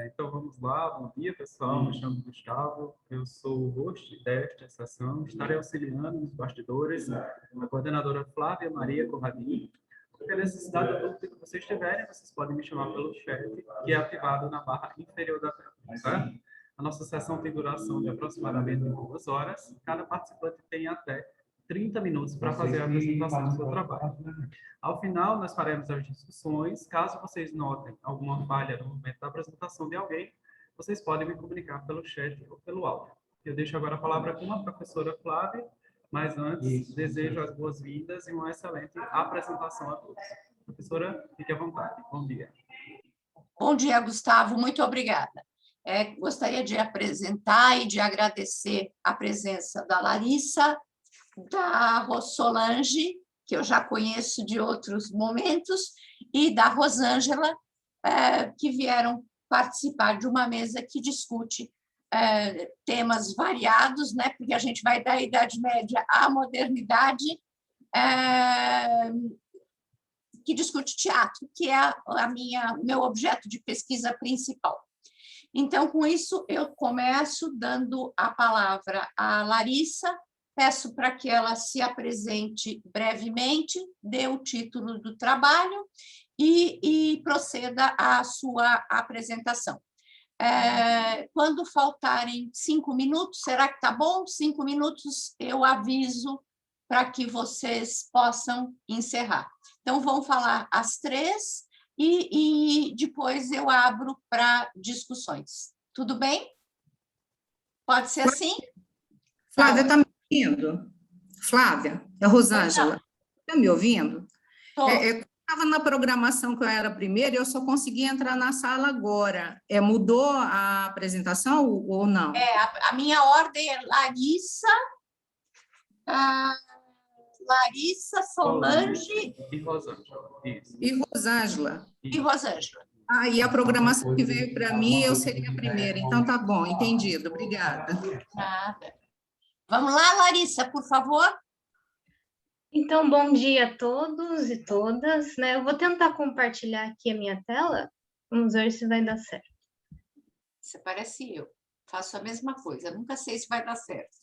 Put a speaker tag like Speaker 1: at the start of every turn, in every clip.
Speaker 1: Então vamos lá, bom dia pessoal, me chamo Gustavo, eu sou o host desta sessão, estarei auxiliando nos bastidores a coordenadora Flávia Maria Corradini. Qualquer necessidade ou dúvida que vocês tiverem, vocês podem me chamar pelo chat, que é ativado na barra inferior da tela, certo? A nossa sessão tem duração de aproximadamente 2 horas, cada participante tem até 30 minutos para fazer a apresentação do seu trabalho. Ao final, nós faremos as discussões. Caso vocês notem alguma falha no momento da apresentação de alguém, vocês podem me comunicar pelo chat ou pelo áudio. Eu deixo agora a palavra com a professora Flávia, mas antes desejo as boas-vindas e uma excelente apresentação a todos. Professora, fique à vontade. Bom dia.
Speaker 2: Bom dia, Gustavo. Muito obrigada. Gostaria de apresentar e de agradecer a presença da Larissa, da Solange, que eu já conheço de outros momentos, e da Rosângela, que vieram participar de uma mesa que discute temas variados, né? Porque a gente vai da Idade Média à modernidade, que discute teatro, que é o meu objeto de pesquisa principal. Então, com isso, eu começo dando a palavra à Larissa. Peço para que ela se apresente brevemente, dê o título do trabalho e proceda à sua apresentação. Quando faltarem 5 minutos, será que está bom? 5 minutos eu aviso para que vocês possam encerrar. Então, vão falar as três e depois eu abro para discussões. Tudo bem? Pode ser assim?
Speaker 3: Flávia, está me ouvindo? Flávia, é a Rosângela. Está me ouvindo? Estava na programação que eu era primeiro e eu só consegui entrar na sala agora. Mudou a apresentação ou não?
Speaker 2: A minha ordem é Larissa, Solange
Speaker 1: e Rosângela. Isso.
Speaker 3: E Rosângela.
Speaker 2: E Rosângela.
Speaker 3: E a programação que veio para mim, eu seria a primeira. Então, tá bom, entendido. Obrigada.
Speaker 2: Nada. Vamos lá, Larissa, por favor.
Speaker 4: Então, bom dia a todos e todas, né? Eu vou tentar compartilhar aqui a minha tela. Vamos ver se vai dar certo.
Speaker 2: Você parece eu. Faço a mesma coisa. Nunca sei se vai dar certo.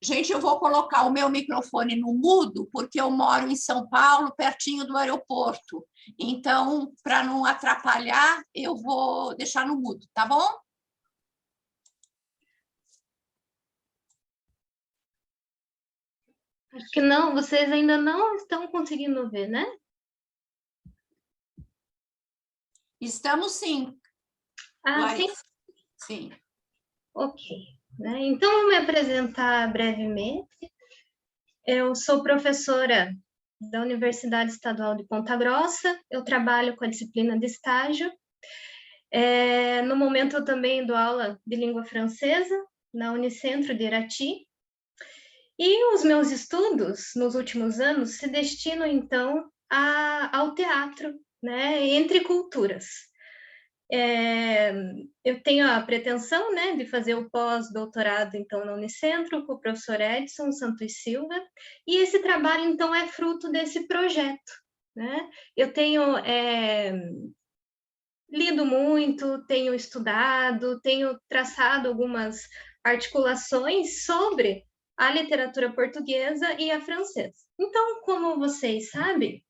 Speaker 2: Gente, eu vou colocar o meu microfone no mudo, porque eu moro em São Paulo, pertinho do aeroporto. Então, para não atrapalhar, eu vou deixar no mudo, tá bom?
Speaker 4: Acho que não, vocês ainda não estão conseguindo ver, né?
Speaker 2: Estamos sim.
Speaker 4: Sim?
Speaker 2: Sim.
Speaker 4: Ok. Então, vou me apresentar brevemente. Eu sou professora da Universidade Estadual de Ponta Grossa, eu trabalho com a disciplina de estágio. No momento, eu também dou aula de língua francesa na Unicentro de Irati. E os meus estudos, nos últimos anos, se destinam, então, ao teatro, né, entre culturas. Eu tenho a pretensão, né, de fazer o pós-doutorado, então, na Unicentro, com o professor Edson Santos Silva, e esse trabalho, então, é fruto desse projeto, né? Eu tenho lido muito, tenho estudado, tenho traçado algumas articulações sobre a literatura portuguesa e a francesa. Então, como vocês sabem,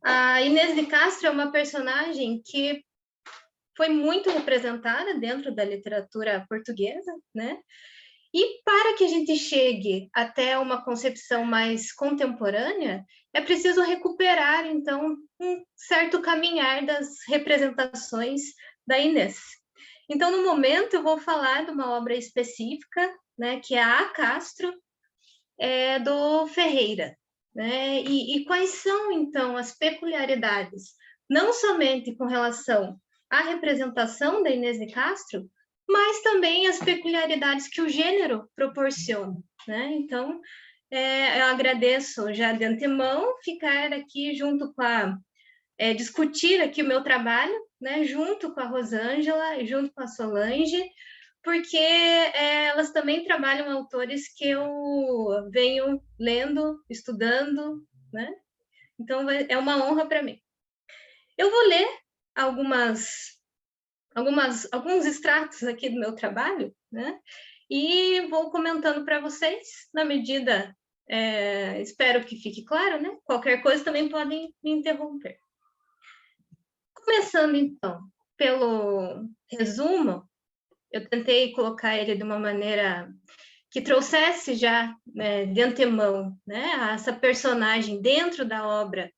Speaker 4: a Inês de Castro é uma personagem que foi muito representada dentro da literatura portuguesa, né? E para que a gente chegue até uma concepção mais contemporânea, é preciso recuperar, então, um certo caminhar das representações da Inês. Então, no momento, eu vou falar de uma obra específica, né, que é a Castro, do Ferreira, né? E quais são, então, as peculiaridades, não somente com relação à representação da Inês de Castro, mas também as peculiaridades que o gênero proporciona, né? Então, eu agradeço já de antemão ficar aqui junto com discutir aqui o meu trabalho, né? Junto com a Rosângela, junto com a Solange, porque elas também trabalham autores que eu venho lendo, estudando, né? Então, é uma honra para mim. Eu vou ler alguns extratos aqui do meu trabalho, né? E vou comentando para vocês, na medida, espero que fique claro, né? Qualquer coisa também podem me interromper. Começando, então, pelo resumo, eu tentei colocar ele de uma maneira que trouxesse já, de antemão, né, essa personagem dentro da obra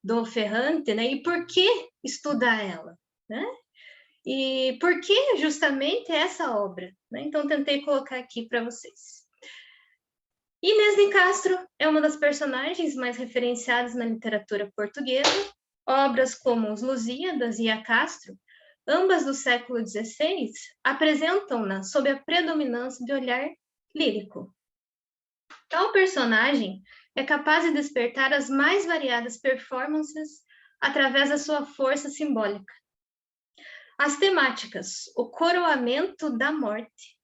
Speaker 4: do Ferrante, né, e por que estudar ela, né? E por que justamente essa obra, né? Então, tentei colocar aqui para vocês. Inês de Castro é uma das personagens mais referenciadas na literatura portuguesa. Obras como Os Lusíadas e A Castro, ambas do século XVI, apresentam-na sob a predominância de olhar lírico. Tal personagem é capaz de despertar as mais variadas performances através da sua força simbólica. As temáticas, o coroamento da morte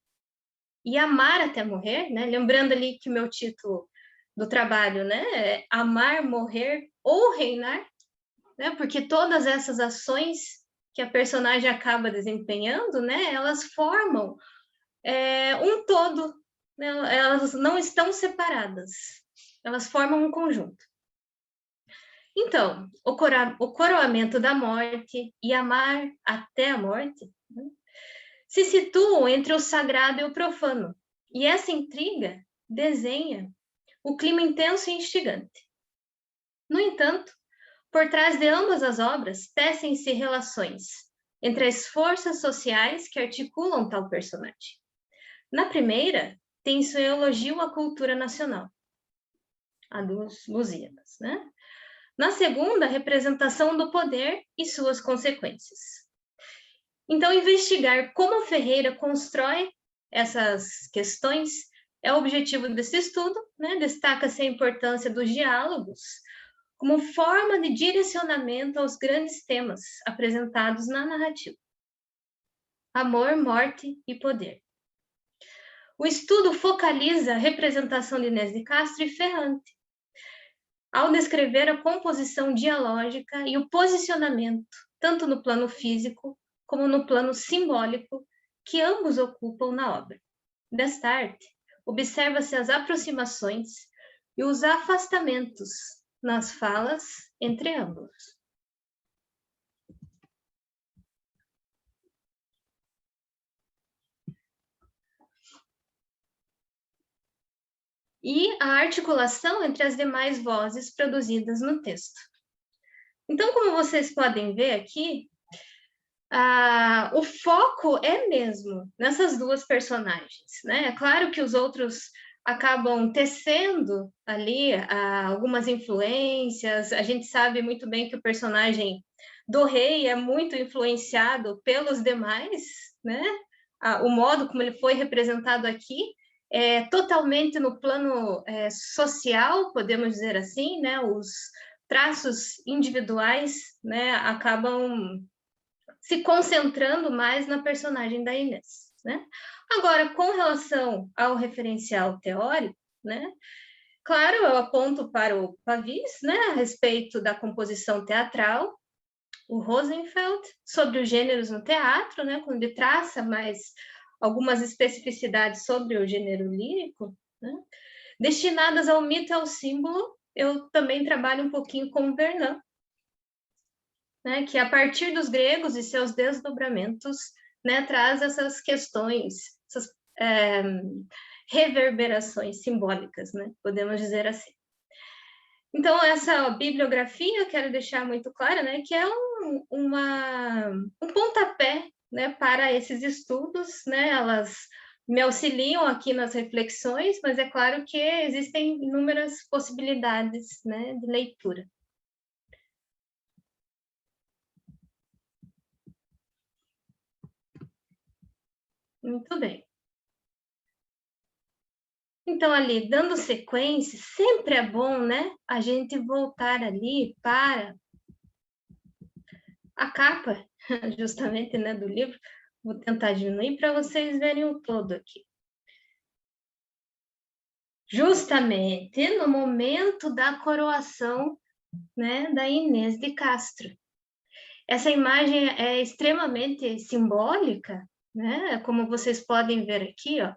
Speaker 4: e amar até morrer, né? Lembrando ali que meu título do trabalho, né, é Amar, Morrer ou Reinar, né? Porque todas essas ações que a personagem acaba desempenhando, né, elas formam um todo, né? Elas não estão separadas, elas formam um conjunto. Então, o coroamento da morte e amar até a morte, né, se situam entre o sagrado e o profano, e essa intriga desenha o clima intenso e instigante. No entanto, por trás de ambas as obras, tecem-se relações entre as forças sociais que articulam tal personagem. Na primeira, tem-se o elogio à cultura nacional, a dos Lusíadas, né? Na segunda, a representação do poder e suas consequências. Então, investigar como Ferreira constrói essas questões é o objetivo desse estudo, né? Destaca-se a importância dos diálogos como forma de direcionamento aos grandes temas apresentados na narrativa. Amor, morte e poder. O estudo focaliza a representação de Inês de Castro e Ferrante, ao descrever a composição dialógica e o posicionamento, tanto no plano físico como no plano simbólico, que ambos ocupam na obra. Desta arte, observa-se as aproximações e os afastamentos nas falas entre ambos. E a articulação entre as demais vozes produzidas no texto. Então, como vocês podem ver aqui, o foco é mesmo nessas duas personagens, né? É claro que os outros acabam tecendo ali algumas influências. A gente sabe muito bem que o personagem do rei é muito influenciado pelos demais, né? O modo como ele foi representado aqui é totalmente no plano social, podemos dizer assim, né? Os traços individuais, né, acabam se concentrando mais na personagem da Inês, né? Agora, com relação ao referencial teórico, né? Claro, eu aponto para o Pavís, né, a respeito da composição teatral, o Rosenfeld, sobre os gêneros no teatro, né, quando ele traça mais algumas especificidades sobre o gênero lírico, né? Destinadas ao mito e ao símbolo, eu também trabalho um pouquinho com Vernon, né, que a partir dos gregos e seus desdobramentos, né, traz essas questões, essas reverberações simbólicas, né, podemos dizer assim. Então, essa bibliografia, eu quero deixar muito clara, né, que é um pontapé, né, para esses estudos, né, elas me auxiliam aqui nas reflexões, mas é claro que existem inúmeras possibilidades, né, de leitura. Muito bem. Então, ali, dando sequência, sempre é bom, né, a gente voltar ali para a capa, justamente, né, do livro. Vou tentar diminuir para vocês verem o todo aqui. Justamente no momento da coroação né, da Inês de Castro. Essa imagem é extremamente simbólica, né? Como vocês podem ver aqui, ó,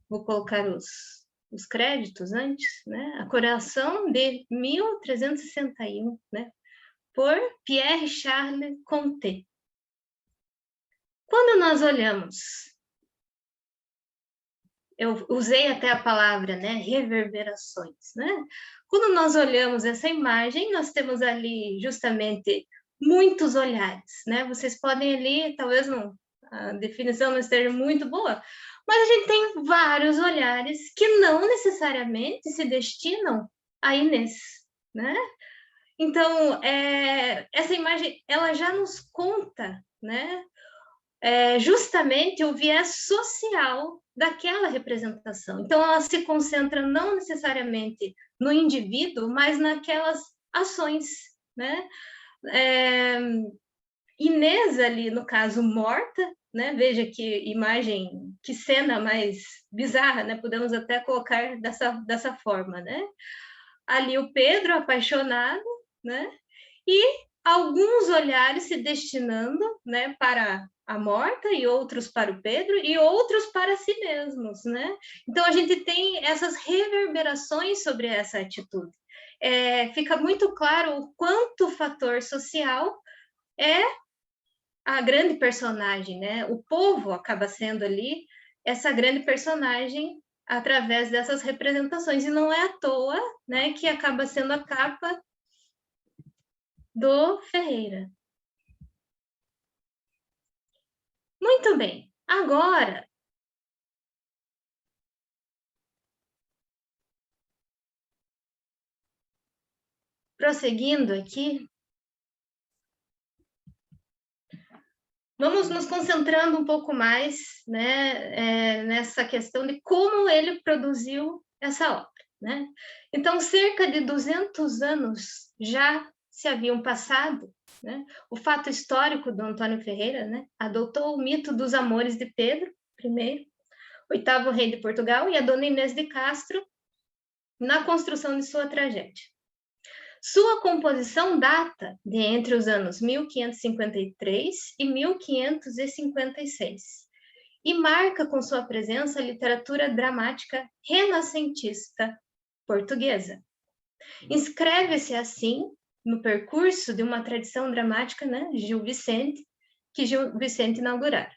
Speaker 4: vou colocar os créditos antes, né? A Coração de 1361, né? Por Pierre Charles Conté. Quando nós olhamos, eu usei até a palavra, né, reverberações, né? Quando nós olhamos essa imagem, nós temos ali justamente muitos olhares, né? Vocês podem ali, talvez não, a definição não esteja muito boa, mas a gente tem vários olhares que não necessariamente se destinam a Inês, né? Então, essa imagem, ela já nos conta, né? Justamente o viés social daquela representação. Então, ela se concentra não necessariamente no indivíduo, mas naquelas ações, né? Inês ali, no caso, morta, né? Veja que imagem, que cena mais bizarra, né? Podemos até colocar dessa forma, né? Ali o Pedro apaixonado, né? E alguns olhares se destinando, né, para a morta e outros para o Pedro e outros para si mesmos, né? Então a gente tem essas reverberações sobre essa atitude. Fica muito claro o quanto o fator social é a grande personagem, né? O povo acaba sendo ali essa grande personagem através dessas representações, e não é à toa, né, que acaba sendo a capa do Ferreira. Muito bem, agora prosseguindo aqui, vamos nos concentrando um pouco mais, né, nessa questão de como ele produziu essa obra, né? Então, cerca de 200 anos já se haviam passado, né? O fato histórico do Antônio Ferreira, né, adotou o mito dos amores de Pedro I, oitavo rei de Portugal, e a dona Inês de Castro na construção de sua tragédia. Sua composição data de entre os anos 1553 e 1556 e marca com sua presença a literatura dramática renascentista portuguesa. Inscreve-se assim no percurso de uma tradição dramática, né, Gil Vicente inaugurara.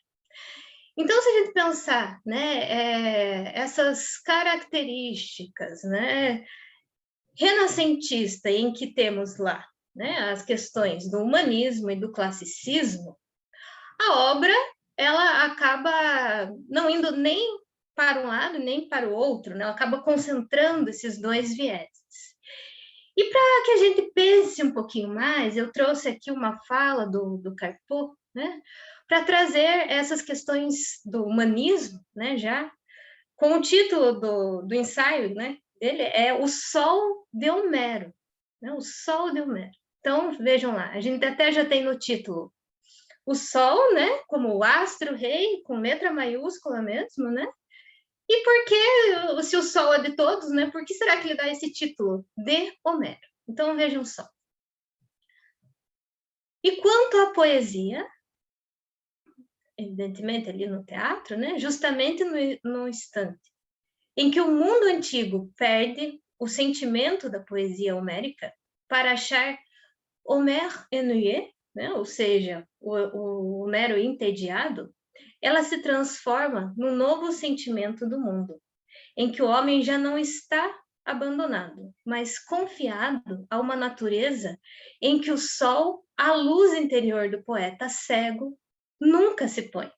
Speaker 4: Então, se a gente pensar, né, essas características, né, renascentista, em que temos lá, né, as questões do humanismo e do classicismo, a obra ela acaba não indo nem para um lado nem para o outro, né? Ela acaba concentrando esses dois vieses. E para que a gente pense um pouquinho mais, eu trouxe aqui uma fala do Carpo, né, para trazer essas questões do humanismo, né, já com o título do ensaio, né, dele é O Sol de Homero, né? O Sol de Homero. Então, vejam lá, a gente até já tem no título o Sol, né, como o astro-rei, com letra maiúscula mesmo, né? E por que, se o Sol é de todos, né, por que será que ele dá esse título de Homero? Então, vejam só. E quanto à poesia, evidentemente ali no teatro, né, justamente no instante em que o mundo antigo perde o sentimento da poesia homérica para achar Homère ennuyé, né? Ou seja, o Homero entediado, ela se transforma num novo sentimento do mundo, em que o homem já não está abandonado, mas confiado a uma natureza em que o sol, a luz interior do poeta cego, nunca se põe.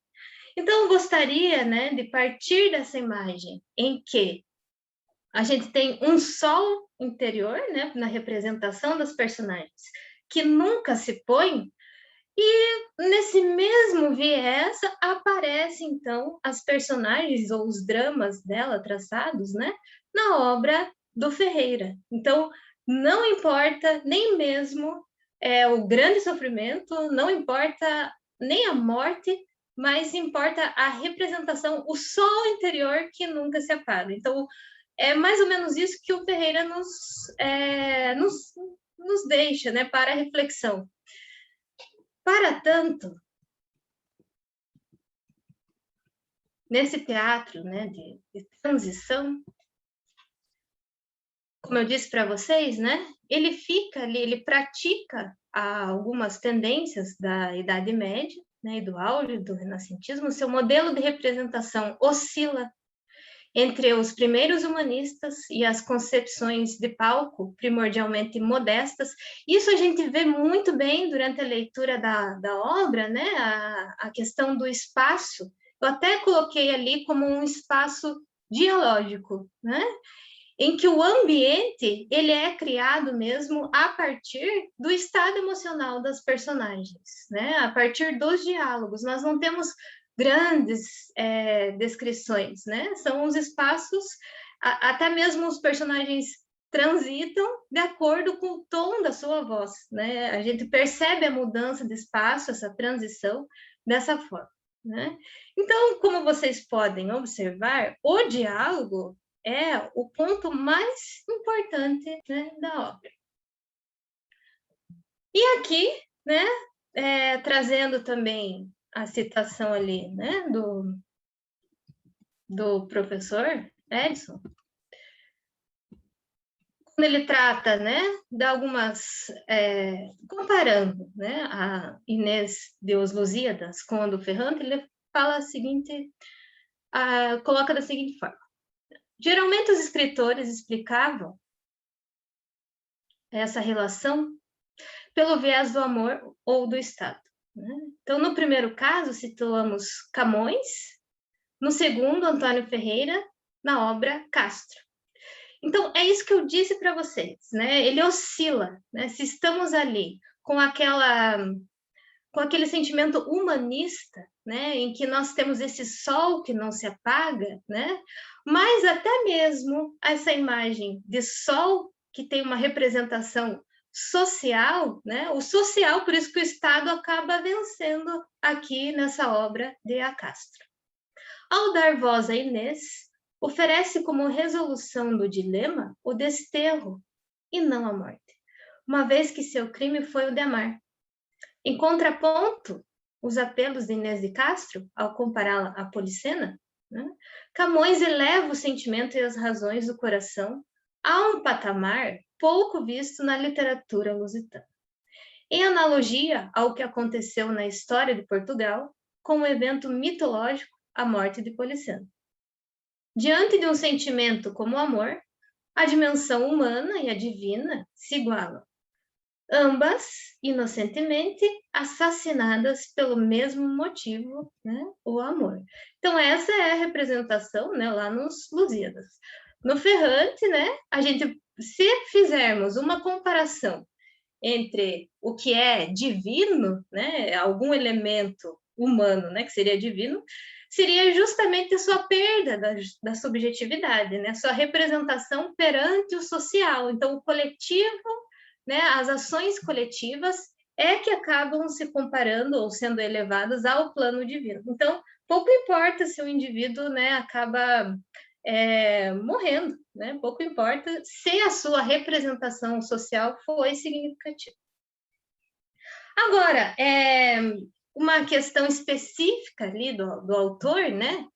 Speaker 4: Então, eu gostaria, né, de partir dessa imagem em que a gente tem um sol interior, né, na representação das personagens, que nunca se põe, e nesse mesmo viés aparecem, então, as personagens ou os dramas dela traçados, né, na obra do Ferreira. Então, não importa nem mesmo o grande sofrimento, não importa nem a morte, mas importa a representação, o sol interior que nunca se apaga. Então, é mais ou menos isso que o Ferreira nos deixa, né, para a reflexão. Para tanto, nesse teatro, né, de transição, como eu disse para vocês, né, ele fica ali, ele pratica algumas tendências da Idade Média, né, e do auge do renascentismo. Seu modelo de representação oscila entre os primeiros humanistas e as concepções de palco primordialmente modestas. Isso a gente vê muito bem durante a leitura da obra, né, a questão do espaço. Eu até coloquei ali como um espaço dialógico, né, em que o ambiente ele é criado mesmo a partir do estado emocional das personagens, né? A partir dos diálogos. Nós não temos grandes descrições, né? São os espaços, até mesmo os personagens transitam de acordo com o tom da sua voz, né? A gente percebe a mudança de espaço, essa transição dessa forma, né? Então, como vocês podem observar, o diálogo é o ponto mais importante, né, da obra. E aqui, né, trazendo também a citação ali, né, do professor Edson, quando ele trata, né, de algumas, comparando, né, a Inês de Os Lusíadas com a do Ferrante, ele fala a seguinte, coloca da seguinte forma: geralmente os escritores explicavam essa relação pelo viés do amor ou do Estado, né? Então, no primeiro caso, situamos Camões, no segundo, Antônio Ferreira, na obra Castro. Então, é isso que eu disse para vocês, né? Ele oscila, né? Se estamos ali com aquele sentimento humanista, né, em que nós temos esse sol que não se apaga, né, mas até mesmo essa imagem de sol que tem uma representação social, né, o social, por isso que o Estado acaba vencendo aqui nessa obra de A Castro. Ao dar voz a Inês, oferece como resolução do dilema o desterro e não a morte, uma vez que seu crime foi o de amar. Em contraponto, os apelos de Inês de Castro, ao compará-la à Policena, né, Camões eleva o sentimento e as razões do coração a um patamar pouco visto na literatura lusitana. Em analogia ao que aconteceu na história de Portugal, com o evento mitológico, a morte de Policena. Diante de um sentimento como o amor, a dimensão humana e a divina se igualam. Ambas, inocentemente, assassinadas pelo mesmo motivo, né, o amor. Então, essa é a representação, né, lá nos Lusíadas. No Ferrante, né, a gente, se fizermos uma comparação entre o que é divino, né, algum elemento humano, né, que seria divino, seria justamente a sua perda da subjetividade, né, sua representação perante o social. Então, o coletivo, né, as ações coletivas é que acabam se comparando ou sendo elevadas ao plano divino. Então, pouco importa se o indivíduo, né, acaba morrendo, né? Pouco importa se a sua representação social foi significativa. Agora, uma questão específica ali do autor, né,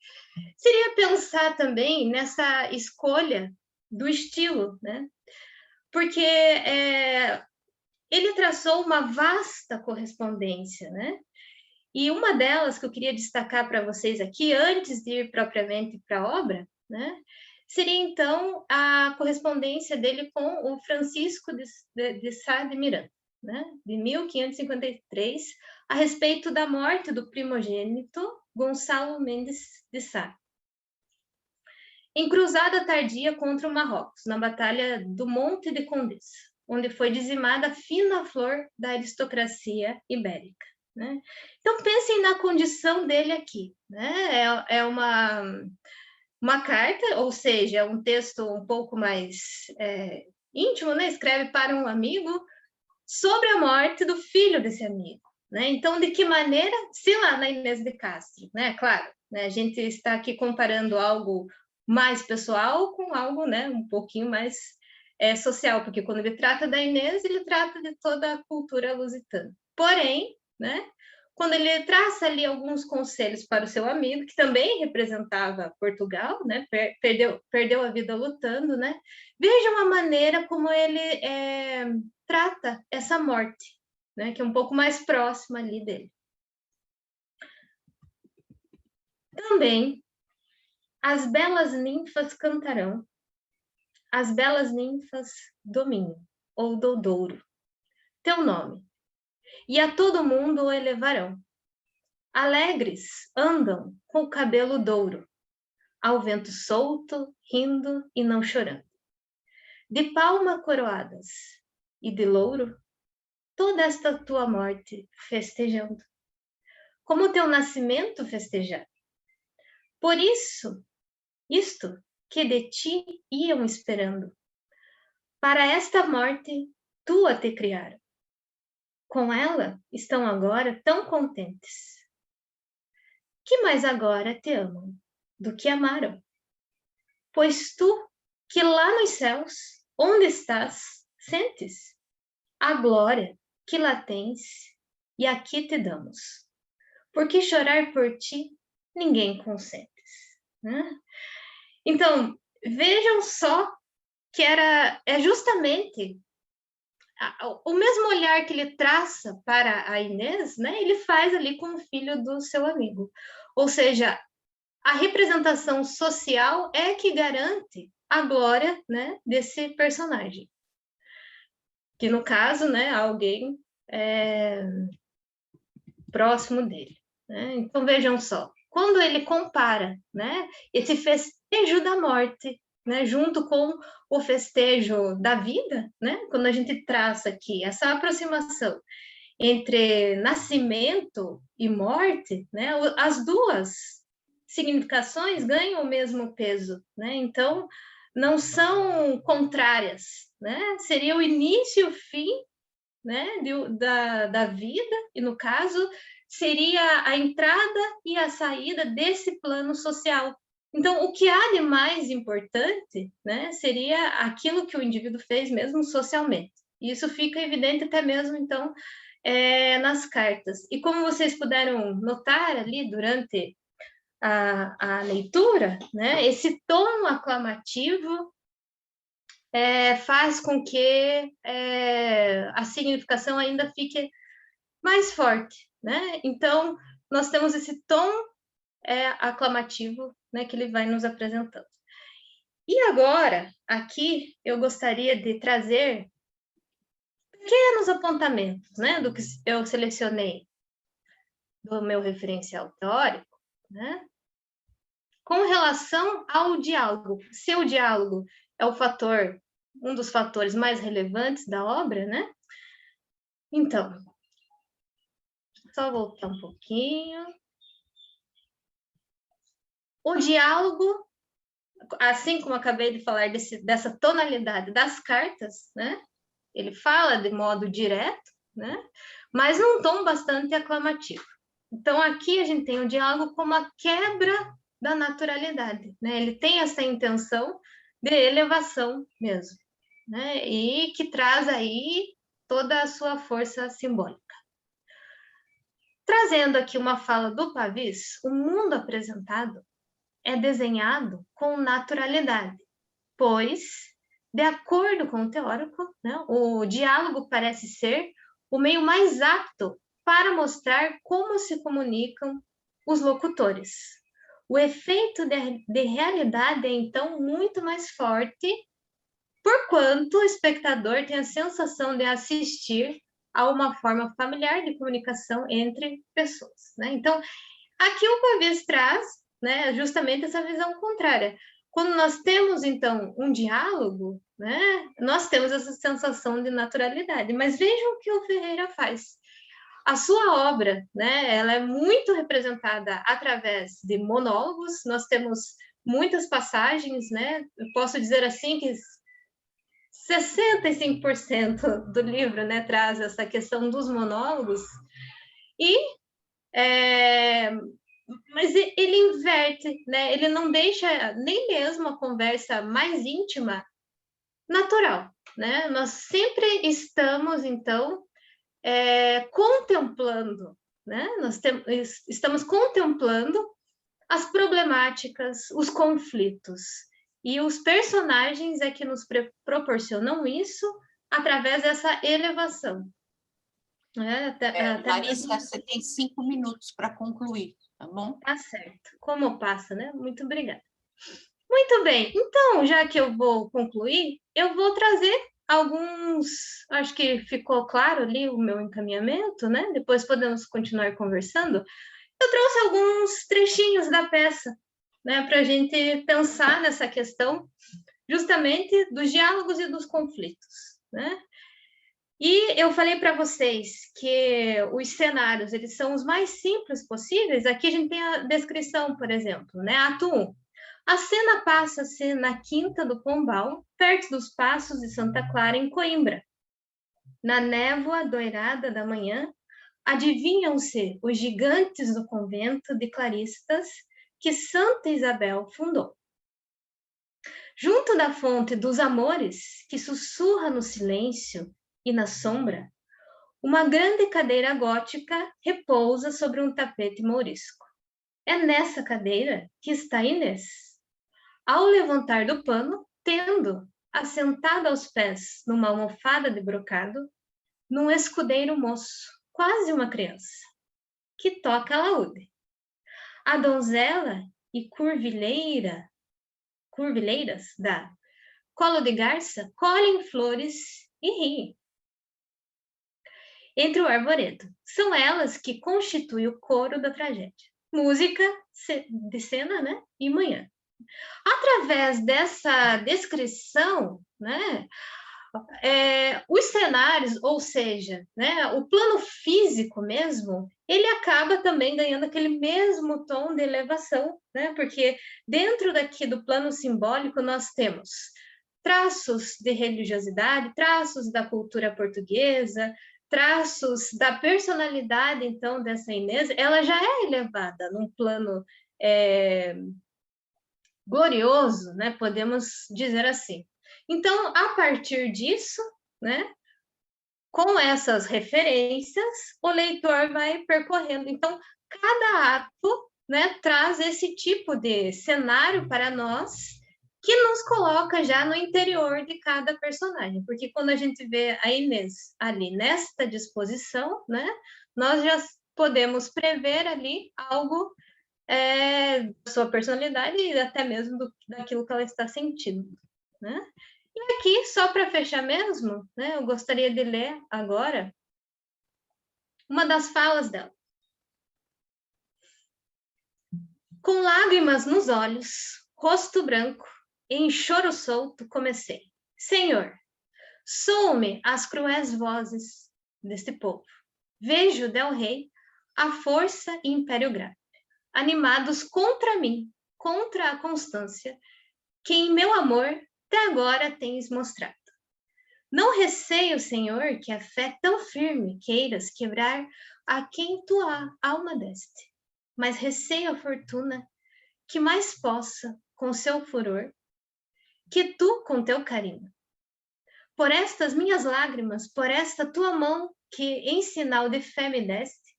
Speaker 4: seria pensar também nessa escolha do estilo, né? Porque ele traçou uma vasta correspondência, né? E uma delas que eu queria destacar para vocês aqui, antes de ir propriamente para a obra, né, seria, então, a correspondência dele com o Francisco de Sá de Miranda, né, de 1553, a respeito da morte do primogênito Gonçalo Mendes de Sá, em cruzada tardia contra o Marrocos, na Batalha do Monte de Condés, onde foi dizimada a fina flor da aristocracia ibérica, né? Então, pensem na condição dele aqui, né? É uma carta, ou seja, é um texto um pouco mais íntimo, né? Escreve para um amigo sobre a morte do filho desse amigo, né? Então, de que maneira, se lá na Inês de Castro, né? Claro, né? A gente está aqui comparando algo mais pessoal com algo, né, um pouquinho mais social, porque quando ele trata da Inês, ele trata de toda a cultura lusitana. Porém, né, quando ele traça ali alguns conselhos para o seu amigo, que também representava Portugal, né, perdeu a vida lutando, né, vejam a maneira como ele trata essa morte, né, que é um pouco mais próxima ali dele. Também, as belas ninfas cantarão, as belas ninfas do Minho, ou do Douro, teu nome, e a todo mundo o elevarão. Alegres andam com o cabelo douro, ao vento solto, rindo e não chorando. De palma coroadas e de louro, toda esta tua morte festejando, como teu nascimento festejar. Por isso, isto que de ti iam esperando, para esta morte tua te criaram. Com ela estão agora tão contentes, que mais agora te amam do que amaram. Pois tu, que lá nos céus, onde estás, sentes a glória que lá tens, e aqui te damos. Porque chorar por ti, ninguém consentes. Né? Então, vejam só que é justamente o mesmo olhar que ele traça para a Inês, né, ele faz ali com o filho do seu amigo. Ou seja, a representação social é que garante a glória, né, desse personagem. Que, no caso, né, alguém próximo dele. Né? Então, vejam só. Quando ele compara, né, esse festejo da morte, né, junto com o festejo da vida, né, quando a gente traça aqui essa aproximação entre nascimento e morte, né, as duas significações ganham o mesmo peso. Né? Então, não são contrárias. Né? Seria o início e o fim, né, da vida, e, no caso, seria a entrada e a saída desse plano social. Então, o que há de mais importante, né, seria aquilo que o indivíduo fez mesmo socialmente. E isso fica evidente até mesmo, então, nas cartas. E como vocês puderam notar ali durante a leitura, né, esse tom aclamativo faz com que a significação ainda fique mais forte. Né? Então, nós temos esse tom aclamativo, né, que ele vai nos apresentando. E agora, aqui, eu gostaria de trazer pequenos apontamentos, né, do que eu selecionei do meu referencial teórico, né, com relação ao diálogo. Se o diálogo é um dos fatores mais relevantes da obra, né? Então, só voltar um pouquinho. O diálogo, assim como acabei de falar dessa tonalidade das cartas, né? Ele fala de modo direto, né? Mas num tom bastante aclamativo. Então, aqui a gente tem o diálogo como a quebra da naturalidade, né? Ele tem essa intenção de elevação mesmo, né? E que traz aí toda a sua força simbólica. Trazendo aqui uma fala do Pavís, o mundo apresentado é desenhado com naturalidade, pois, de acordo com o teórico, né, o diálogo parece ser o meio mais apto para mostrar como se comunicam os locutores. O efeito de realidade é, então, muito mais forte, porquanto o espectador tem a sensação de assistir a uma forma familiar de comunicação entre pessoas. Né? Então, aqui o Pavís traz, né, justamente essa visão contrária. Quando nós temos, então, um diálogo, né, nós temos essa sensação de naturalidade. Mas vejam o que o Ferreira faz. A sua obra, né, ela é muito representada através de monólogos. Nós temos muitas passagens, né, eu posso dizer assim que 65% do livro, né, traz essa questão dos monólogos, mas ele inverte, né? Ele não deixa nem mesmo a conversa mais íntima natural, né? Nós sempre estamos, então, contemplando, né? Estamos contemplando as problemáticas, os conflitos. E os personagens é que nos proporcionam isso através dessa elevação.
Speaker 2: Larissa, você tem 5 minutos para concluir, tá bom?
Speaker 4: Tá certo. Como passa, né? Muito obrigada. Muito bem. Então, já que eu vou concluir, eu vou trazer alguns... Acho que ficou claro ali o meu encaminhamento, né? Depois podemos continuar conversando. Eu trouxe alguns trechinhos da peça, né? Para a gente pensar nessa questão justamente dos diálogos e dos conflitos, né? E eu falei para vocês que os cenários, eles são os mais simples possíveis. Aqui a gente tem a descrição, por exemplo, né? Ato 1. A cena passa-se na Quinta do Pombal, perto dos Passos de Santa Clara, em Coimbra. Na névoa doirada da manhã, adivinham-se os gigantes do convento de claristas que Santa Isabel fundou. Junto da fonte dos amores, que sussurra no silêncio e na sombra, uma grande cadeira gótica repousa sobre um tapete mourisco. É nessa cadeira que está Inês. Ao levantar do pano, tendo, assentada aos pés numa almofada de brocado, num escudeiro moço, quase uma criança, que toca alaúde. A donzela e curvilheiras da Colo de Garça colhem flores e riem. Entre o arvoredo. São elas que constituem o coro da tragédia. Música de cena, né? E manhã. Através dessa descrição, né? Os cenários, ou seja, né, o plano físico mesmo, ele acaba também ganhando aquele mesmo tom de elevação, né? Porque dentro daqui do plano simbólico nós temos traços de religiosidade, traços da cultura portuguesa, traços da personalidade, então, dessa Inês. Ela já é elevada num plano glorioso, né? Podemos dizer assim. Então, a partir disso, né, com essas referências, o leitor vai percorrendo. Então, cada ato, né, traz esse tipo de cenário para nós, que nos coloca já no interior de cada personagem. Porque quando a gente vê a Inês ali nesta disposição, né, nós já podemos prever ali algo da sua personalidade e até mesmo daquilo que ela está sentindo, né? E aqui, só para fechar mesmo, né, eu gostaria de ler agora uma das falas dela. Com lágrimas nos olhos, rosto branco, em choro solto, comecei. Senhor, soe-me as cruéis vozes deste povo. Vejo del rei a força e império grave, animados contra mim, contra a constância, que em meu amor até agora tens mostrado. Não receio, Senhor, que a fé tão firme queiras quebrar a quem tua alma deste, mas receio a fortuna que mais possa, com seu furor, que tu com teu carinho. Por estas minhas lágrimas, por esta tua mão que em sinal de fé me deste,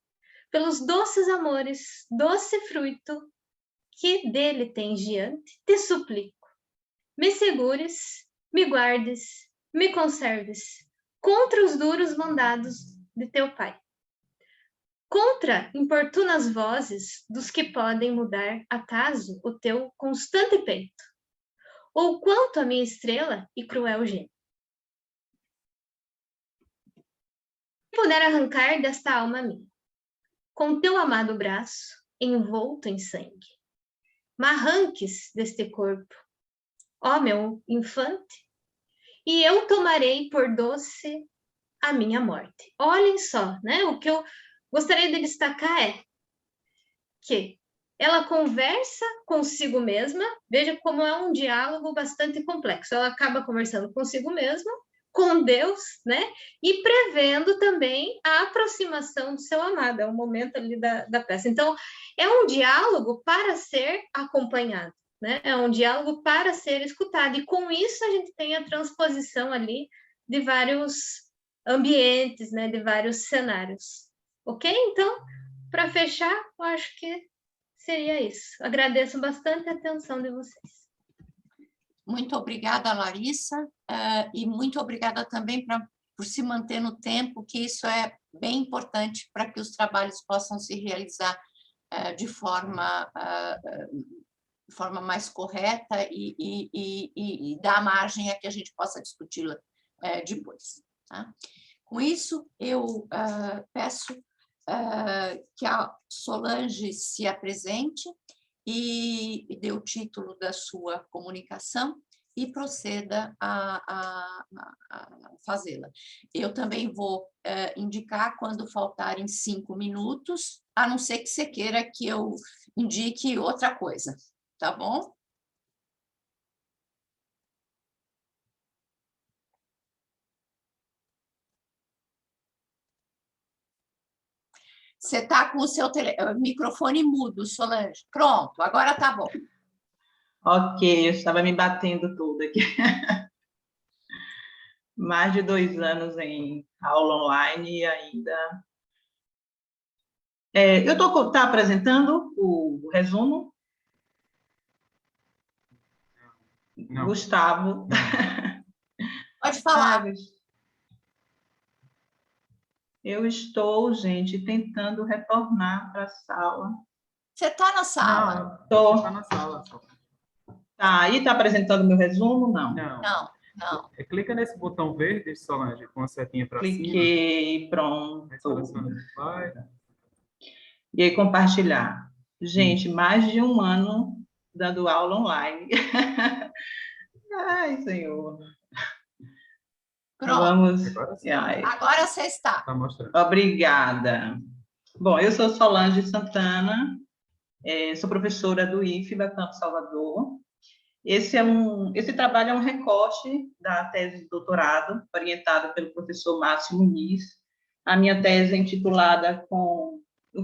Speaker 4: pelos doces amores, doce fruto que dele tens diante, te suplico. Me segures, me guardes, me conserves contra os duros mandados de teu Pai. Contra importunas vozes dos que podem mudar acaso o teu constante peito, ou quanto a minha estrela e cruel gênio. Se puder arrancar desta alma minha, com teu amado braço envolto em sangue, m'arranques deste corpo, ó meu infante, e eu tomarei por doce a minha morte. Olhem só, né? O que eu gostaria de destacar é que ela conversa consigo mesma, veja como é um diálogo bastante complexo. Ela acaba conversando consigo mesma, com Deus, né? E prevendo também a aproximação do seu amado, é um momento ali da peça. Então, é um diálogo para ser acompanhado, né? É um diálogo para ser escutado, e com isso a gente tem a transposição ali de vários ambientes, né? De vários cenários. Ok? Então, para fechar, eu acho que seria isso. Agradeço bastante a atenção de vocês.
Speaker 2: Muito obrigada, Larissa, e muito obrigada também por se manter no tempo, que isso é bem importante para que os trabalhos possam se realizar de forma mais correta e dar margem a que a gente possa discuti-la depois. Tá? Com isso, eu peço que a Solange se apresente e dê o título da sua comunicação e proceda a fazê-la. Eu também vou indicar quando faltarem 5 minutos, a não ser que você queira que eu indique outra coisa, tá bom? Você está com o seu microfone mudo, Solange. Pronto, agora está bom.
Speaker 5: Ok, eu estava me batendo tudo aqui. Mais de 2 anos em aula online e ainda... eu estou apresentando o resumo?
Speaker 1: Não.
Speaker 5: Gustavo.
Speaker 2: Pode falar.
Speaker 5: Eu estou, gente, tentando retornar para a sala.
Speaker 2: Você está na sala?
Speaker 1: Não,
Speaker 5: Tô.
Speaker 1: você está na sala só.
Speaker 5: Tá, aí está apresentando meu resumo? Não.
Speaker 2: Não.
Speaker 1: Clica nesse botão verde, Solange, com a setinha para cima.
Speaker 5: Cliquei, pronto.
Speaker 1: Aí seleciona o slide.
Speaker 5: E aí, compartilhar. Gente, mais de 1 ano dando aula online. Ai, Senhor.
Speaker 2: Pronto.
Speaker 5: Vamos...
Speaker 2: Agora você está.
Speaker 1: Está mostrando.
Speaker 5: Obrigada. Bom, eu sou Solange Santana, sou professora do IFBA, Campo Salvador. Esse trabalho é um recorte da tese de doutorado, orientada pelo professor Márcio Muniz. A minha tese é intitulada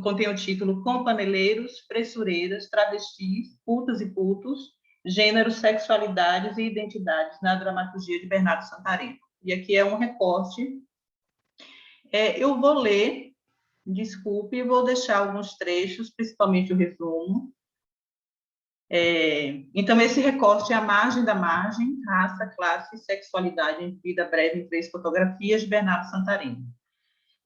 Speaker 5: contém o título Companeleiros, Pressureiras, Travestis, Putas e Putos, Gêneros, Sexualidades e Identidades na Dramaturgia de Bernardo Santareno. E aqui é um recorte. Eu vou ler, desculpe, vou deixar alguns trechos, principalmente o resumo. Então, esse recorte é a margem da margem, raça, classe e sexualidade em vida breve em 3 fotografias de Bernardo Santareno.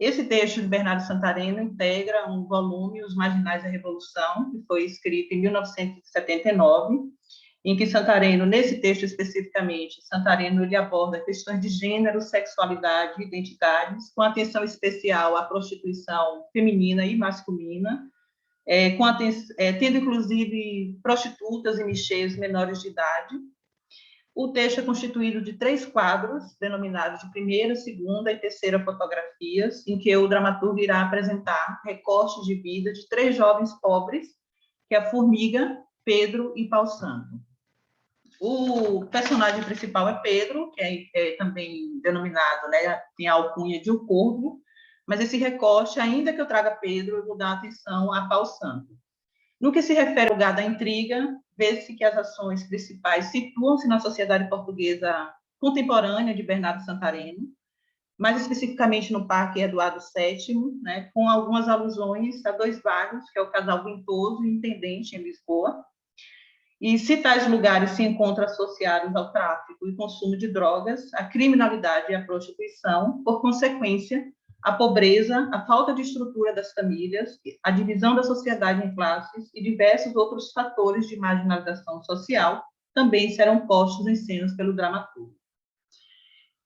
Speaker 5: Esse texto de Bernardo Santareno integra um volume, Os Marginais da Revolução, que foi escrito em 1979, em que Santareno, nesse texto especificamente, Santareno ele aborda questões de gênero, sexualidade e identidades, com atenção especial à prostituição feminina e masculina, tendo inclusive prostitutas e michês menores de idade. O texto é constituído de 3 quadros, denominados de primeira, segunda e terceira fotografias, em que o dramaturgo irá apresentar recortes de vida de 3 jovens pobres, que é a Formiga, Pedro e Pau Santo. O personagem principal é Pedro, que é também denominado, né, tem a alcunha de O Corvo, mas esse recorte, ainda que eu traga Pedro, eu vou dar atenção a Pau Santo. No que se refere ao lugar da intriga, vê-se que as ações principais situam-se na sociedade portuguesa contemporânea de Bernardo Santareno, mais especificamente no Parque Eduardo VII, né, com algumas alusões a 2 bairros, que é o Casal Ventoso e Intendente, em Lisboa. E se tais lugares se encontram associados ao tráfico e consumo de drogas, a criminalidade e a prostituição, por consequência, a pobreza, a falta de estrutura das famílias, a divisão da sociedade em classes e diversos outros fatores de marginalização social também serão postos em cena pelo dramaturgo.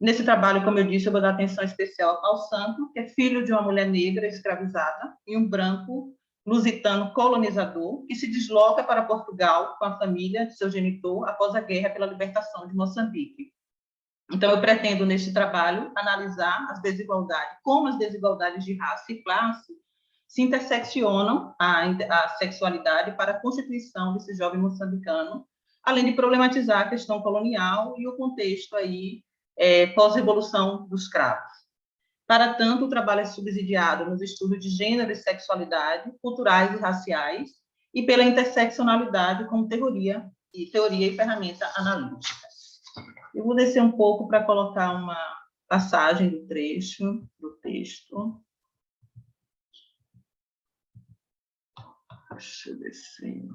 Speaker 5: Nesse trabalho, como eu disse, eu vou dar atenção especial ao Santo, que é filho de uma mulher negra escravizada e um branco lusitano colonizador, que se desloca para Portugal com a família de seu genitor após a guerra pela libertação de Moçambique. Então, eu pretendo, neste trabalho, analisar as desigualdades, como as desigualdades de raça e classe se interseccionam a sexualidade para a constituição desse jovem moçambicano, além de problematizar a questão colonial e o contexto aí pós-revolução dos cravos. Para tanto, o trabalho é subsidiado nos estudos de gênero e sexualidade, culturais e raciais, e pela interseccionalidade como teoria e teoria e ferramenta analítica. Eu vou descer um pouco para colocar uma passagem do trecho do texto. Deixa eu descer.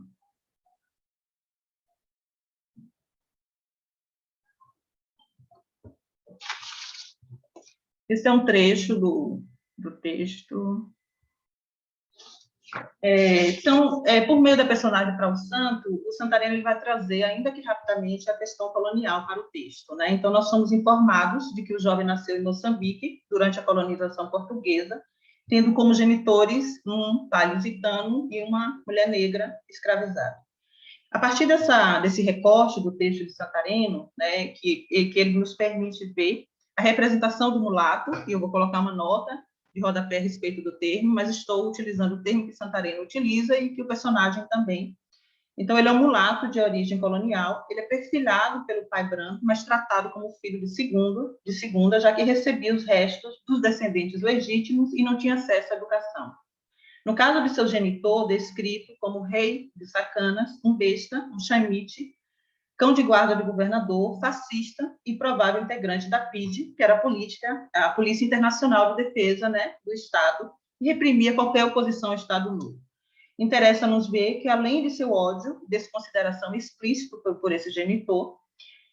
Speaker 5: Esse é um trecho do texto. Por meio da personagem Frau Santo, o Santareno ele vai trazer, ainda que rapidamente, a questão colonial para o texto, né? Então, nós somos informados de que o jovem nasceu em Moçambique, durante a colonização portuguesa, tendo como genitores um pai lusitano e uma mulher negra escravizada. A partir desse recorte do texto de Santareno, né, que ele nos permite ver a representação do mulato, e eu vou colocar uma nota de rodapé a respeito do termo, mas estou utilizando o termo que Santareno utiliza e que o personagem também. Então, ele é um mulato de origem colonial, ele é perfilhado pelo pai branco, mas tratado como filho de segunda, já que recebia os restos dos descendentes legítimos e não tinha acesso à educação. No caso de seu genitor, descrito como rei de sacanas, um besta, um chamite, cão de guarda do governador, fascista e provável integrante da PIDE, que era a Polícia Internacional de Defesa, né, do Estado, e reprimia qualquer oposição ao Estado Novo. Interessa-nos ver que, além de seu ódio e desconsideração explícito por esse genitor,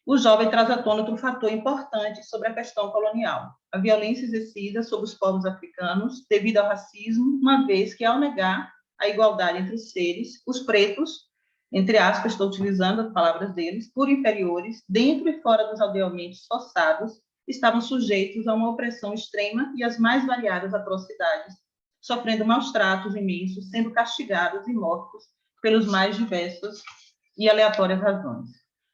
Speaker 5: o jovem traz à tona outro fator importante sobre a questão colonial, a violência exercida sobre os povos africanos devido ao racismo, uma vez que, ao negar a igualdade entre os seres, os pretos, entre aspas, estou utilizando as palavras deles, por inferiores, dentro e fora dos aldeamentos forçados, estavam sujeitos a uma opressão extrema e às mais variadas atrocidades, sofrendo maus tratos imensos, sendo castigados e mortos pelos mais diversos e aleatórias razões.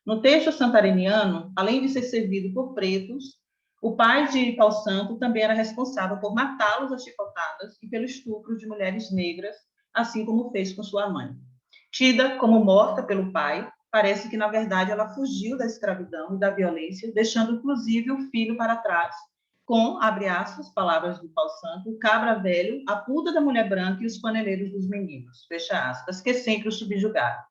Speaker 5: No texto santareniano, além de ser servido por pretos, o pai de Pau Santo também era responsável por matá-los a chicotadas e pelo estupro de mulheres negras, assim como fez com sua mãe. Tida como morta pelo pai, parece que, na verdade, ela fugiu da escravidão e da violência, deixando, inclusive, o filho para trás, com, abre aspas, palavras do Pau Santo, o cabra velho, a puta da mulher branca e os paneleiros dos meninos, fecha aspas, que sempre o subjugaram.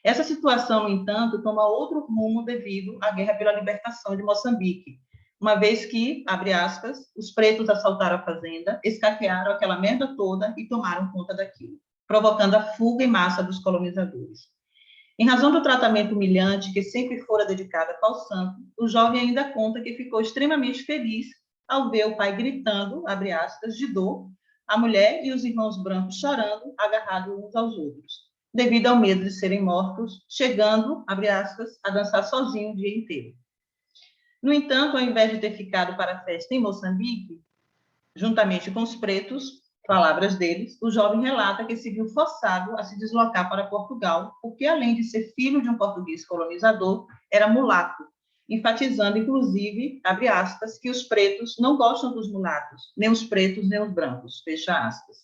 Speaker 5: Essa situação, no entanto, toma outro rumo devido à guerra pela libertação de Moçambique, uma vez que, abre aspas, os pretos assaltaram a fazenda, escaquearam aquela merda toda e tomaram conta daquilo, provocando a fuga em massa dos colonizadores. Em razão do tratamento humilhante que sempre fora dedicado a Pau Santo, o jovem ainda conta que ficou extremamente feliz ao ver o pai gritando, abre aspas, de dor, a mulher e os irmãos brancos chorando, agarrados uns aos outros, devido ao medo de serem mortos, chegando, abre aspas, a dançar sozinho o dia inteiro. No entanto, ao invés de ter ficado para a festa em Moçambique, juntamente com os pretos, palavras deles, o jovem relata que se viu forçado a se deslocar para Portugal, porque, além de ser filho de um português colonizador, era mulato, enfatizando, inclusive, abre aspas, que os pretos não gostam dos mulatos, nem os pretos, nem os brancos, fecha aspas.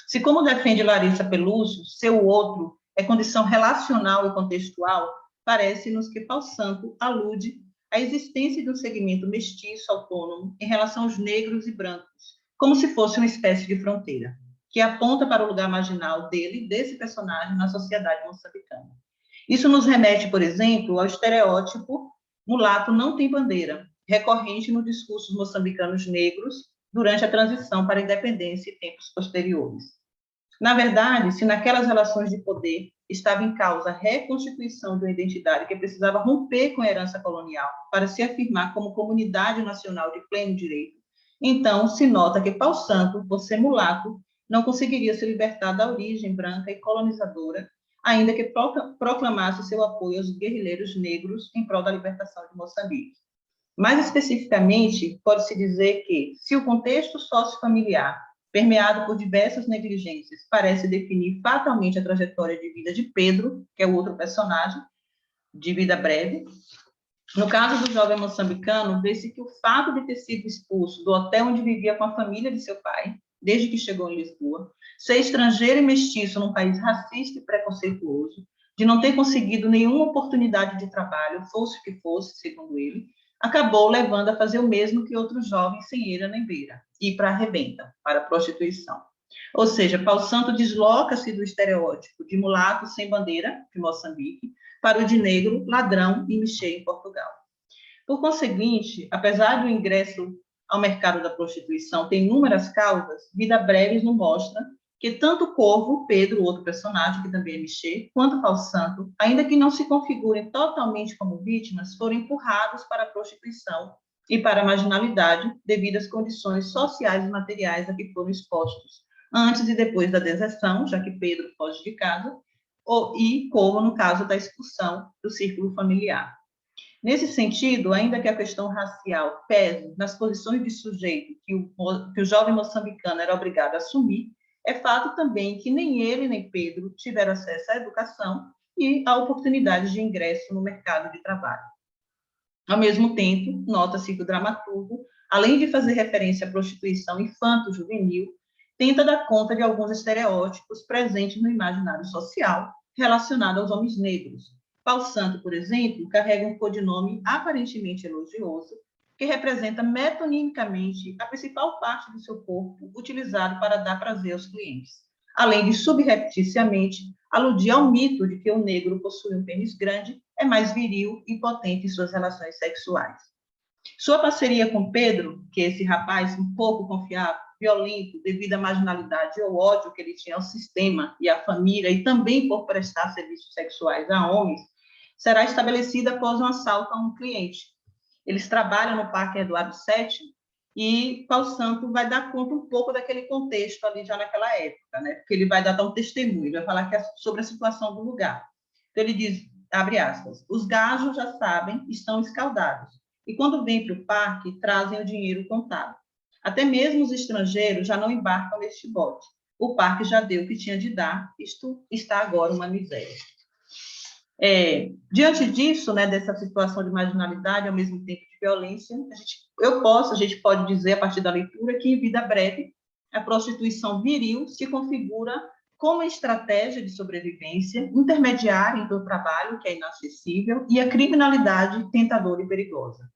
Speaker 5: Se, como defende Larissa Pelúcio, seu outro é condição relacional e contextual, parece-nos que Pau Santo alude à existência de um segmento mestiço autônomo em relação aos negros e brancos, como se fosse uma espécie de fronteira, que aponta para o lugar marginal desse personagem na sociedade moçambicana. Isso nos remete, por exemplo, ao estereótipo mulato não tem bandeira, recorrente nos discursos moçambicanos negros durante a transição para a independência e tempos posteriores. Na verdade, se naquelas relações de poder estava em causa a reconstituição de uma identidade que precisava romper com a herança colonial para se afirmar como comunidade nacional de pleno direito, então se nota que Pau Santo, por ser mulato, não conseguiria se libertar da origem branca e colonizadora, ainda que proclamasse seu apoio aos guerrilheiros negros em prol da libertação de Moçambique. Mais especificamente, pode-se dizer que, se o contexto sociofamiliar, permeado por diversas negligências, parece definir fatalmente a trajetória de vida de Pedro, que é o outro personagem, de vida breve, no caso do jovem moçambicano, vê-se que o fato de ter sido expulso do hotel onde vivia com a família de seu pai, desde que chegou em Lisboa, ser estrangeiro e mestiço num país racista e preconceituoso, de não ter conseguido nenhuma oportunidade de trabalho, fosse o que fosse, segundo ele, acabou levando a fazer o mesmo que outros jovens sem eira nem beira, ir para a rebenta, para a prostituição. Ou seja, Pau Santo desloca-se do estereótipo de mulato sem bandeira, de Moçambique, para o de negro, ladrão e mexer em Portugal. Por conseguinte, apesar do ingresso ao mercado da prostituição ter inúmeras causas, Vida Breves nos mostra que tanto Corvo, Pedro, outro personagem que também é mexer, quanto Paulo Santo, ainda que não se configurem totalmente como vítimas, foram empurrados para a prostituição e para a marginalidade devido às condições sociais e materiais a que foram expostos, antes e depois da deserção, já que Pedro foge de casa, e Corvo, no caso da expulsão do círculo familiar. Nesse sentido, ainda que a questão racial pese nas posições de sujeito que o jovem moçambicano era obrigado a assumir, é fato também que nem ele nem Pedro tiveram acesso à educação e à oportunidade de ingresso no mercado de trabalho. Ao mesmo tempo, nota-se que o dramaturgo, além de fazer referência à prostituição infanto-juvenil, tenta dar conta de alguns estereótipos presentes no imaginário social relacionado aos homens negros. Paulo Santo, por exemplo, carrega um codinome aparentemente elogioso, que representa metonimicamente a principal parte do seu corpo utilizado para dar prazer aos clientes, além de subrepticiamente aludir ao mito de que o negro possui um pênis grande, é mais viril e potente em suas relações sexuais. Sua parceria com Pedro, que é esse rapaz um pouco confiável, violento, devido à marginalidade ou ódio que ele tinha ao sistema e à família, e também por prestar serviços sexuais a homens, será estabelecida após um assalto a um cliente. Eles trabalham no Parque Eduardo VII e Paulo Santo vai dar conta um pouco daquele contexto ali já naquela época, né? Porque ele vai dar um testemunho, ele vai falar sobre a situação do lugar. Então, ele diz, abre aspas, os gajos já sabem, estão escaldados, e quando vêm para o parque, trazem o dinheiro contado. Até mesmo os estrangeiros já não embarcam neste bote. O parque já deu o que tinha de dar, isto está agora uma miséria. Diante disso, né, dessa situação de marginalidade, ao mesmo tempo de violência, a gente pode dizer, a partir da leitura, que em Vida Breve, a prostituição viril se configura como estratégia de sobrevivência, intermediária entre o trabalho, que é inacessível, e a criminalidade tentadora e perigosa.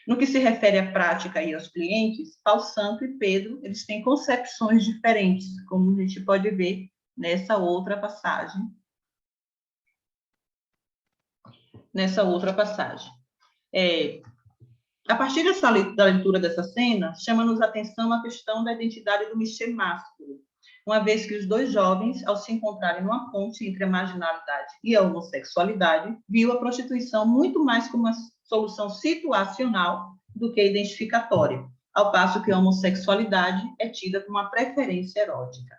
Speaker 5: No que se refere à prática e aos clientes, Paulo Santo e Pedro, eles têm concepções diferentes, como a gente pode ver nessa outra passagem. A partir da leitura dessa cena, chama-nos a atenção a questão da identidade do Michel másculo, uma vez que os dois jovens, ao se encontrarem numa ponte entre a marginalidade e a homossexualidade, viu a prostituição muito mais como uma solução situacional do que identificatória, ao passo que a homossexualidade é tida como uma preferência erótica.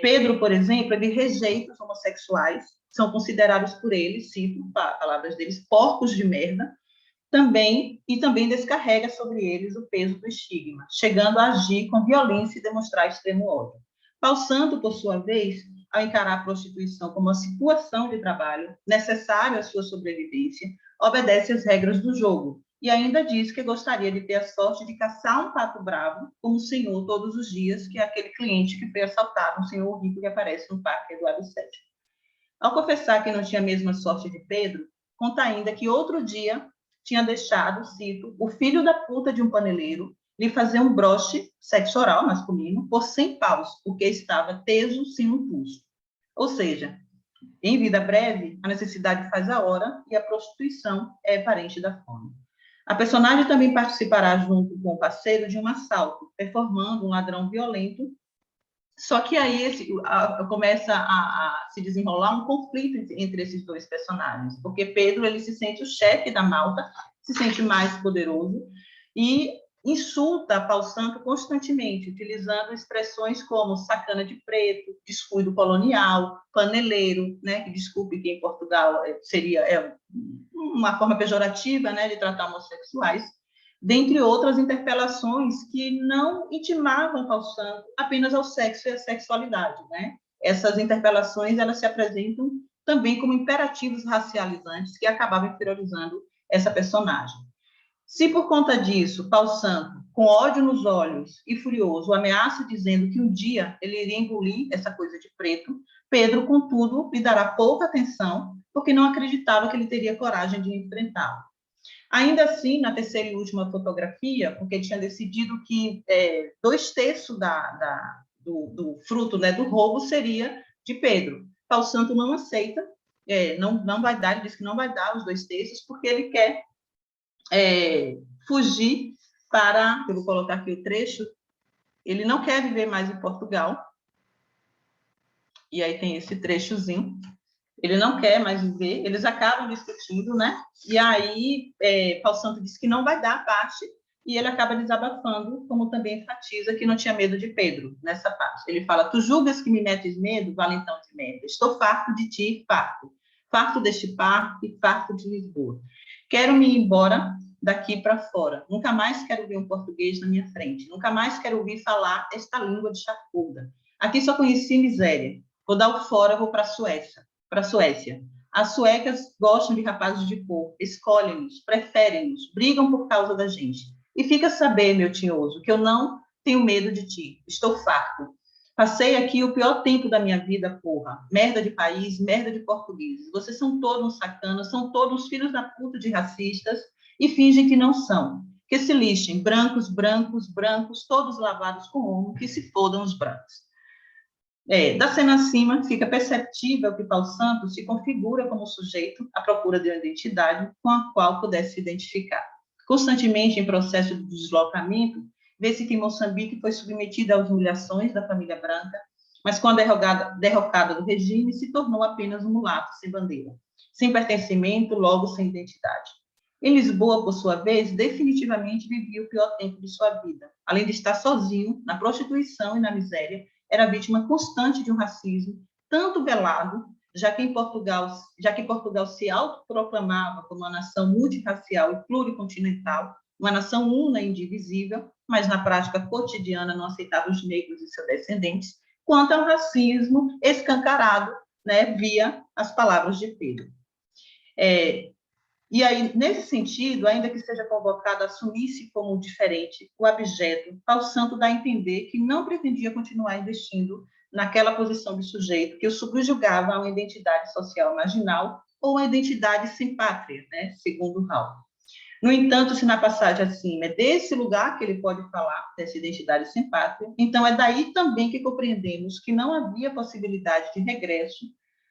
Speaker 5: Pedro, por exemplo, ele rejeita os homossexuais, são considerados por ele, cito palavras deles, porcos de merda, e também descarrega sobre eles o peso do estigma, chegando a agir com violência e demonstrar extremo ódio. Paulo Santo, por sua vez, ao encarar a prostituição como uma situação de trabalho necessária à sua sobrevivência, obedece às regras do jogo e ainda diz que gostaria de ter a sorte de caçar um pato bravo como o senhor todos os dias, que é aquele cliente que foi assaltado, um senhor rico que aparece no Parque Eduardo VII. Ao confessar que não tinha a mesma sorte de Pedro, conta ainda que outro dia tinha deixado, cito, o filho da puta de um paneleiro lhe fazer um broche sexo oral masculino por 100 paus, porque estava teso sem um pulso. Ou seja, em Vida Breve, a necessidade faz a hora e a prostituição é parente da fome. A personagem também participará junto com o parceiro de um assalto, performando um ladrão violento. Só que aí começa a se desenrolar um conflito entre esses dois personagens, porque Pedro ele se sente o chefe da malta, se sente mais poderoso e insulta Paulo Santo constantemente, utilizando expressões como sacana de preto, descuido colonial, paneleiro, né, que desculpe que em Portugal seria uma forma pejorativa, né, de tratar homossexuais, dentre outras interpelações que não intimavam Paulo Santo apenas ao sexo e à sexualidade, né? Essas interpelações elas se apresentam também como imperativos racializantes que acabavam inferiorizando essa personagem. Se por conta disso, Paulo Santo, com ódio nos olhos e furioso, ameaça dizendo que um dia ele iria engolir essa coisa de preto, Pedro, contudo, lhe dará pouca atenção, porque não acreditava que ele teria coragem de enfrentá-lo. Ainda assim, na terceira e última fotografia, porque tinha decidido que 2/3 do fruto, né, do roubo seria de Pedro. Paulo Santo não aceita não vai dar, ele disse que não vai dar os 2 terços, porque ele quer fugir para, eu vou colocar aqui o trecho, ele não quer viver mais em Portugal, e aí tem esse trechozinho, ele não quer mais viver, eles acabam discutindo, né? E aí Paulo Santo disse que não vai dar a parte, e ele acaba desabafando, como também enfatiza que não tinha medo de Pedro, nessa parte. Ele fala, tu julgas que me metes medo, valentão de merda, estou farto de ti, farto deste parque, farto de Lisboa. Quero me ir embora daqui para fora, nunca mais quero ver um português na minha frente, nunca mais quero ouvir falar esta língua de chafurda. Aqui só conheci miséria, vou dar o fora, vou para a Suécia. As suecas gostam de rapazes de cor, escolhem-nos, preferem-nos, brigam por causa da gente. E fica a saber, meu tinhoso, que eu não tenho medo de ti, estou farto. Passei aqui o pior tempo da minha vida, porra. Merda de país, merda de portugueses. Vocês são todos sacanas, são todos filhos da puta de racistas e fingem que não são. Que se lixem, brancos, brancos, brancos, todos lavados com ouro, que se fodam os brancos. Da cena acima, fica perceptível que Paulo Santos se configura como sujeito à procura de uma identidade com a qual pudesse se identificar. Constantemente em processo de deslocamento, vê-se que Moçambique foi submetida às humilhações da família branca, mas com a derrocada do regime, se tornou apenas um mulato sem bandeira, sem pertencimento, logo sem identidade. Em Lisboa, por sua vez, definitivamente vivia o pior tempo de sua vida. Além de estar sozinho, na prostituição e na miséria, era vítima constante de um racismo, tanto velado, já que Portugal se autoproclamava como uma nação multirracial e pluricontinental, uma nação una e indivisível, mas na prática cotidiana não aceitava os negros e seus descendentes, quanto ao racismo escancarado, né, via as palavras de Pedro. E aí, nesse sentido, ainda que seja convocado a assumir-se como diferente, o abjeto, Paulo Santo dá a entender que não pretendia continuar investindo naquela posição de sujeito que o subjugava a uma identidade social marginal ou uma identidade sem pátria, né, segundo Raul. No entanto, se na passagem acima é desse lugar que ele pode falar, dessa identidade sem pátria, então é daí também que compreendemos que não havia possibilidade de regresso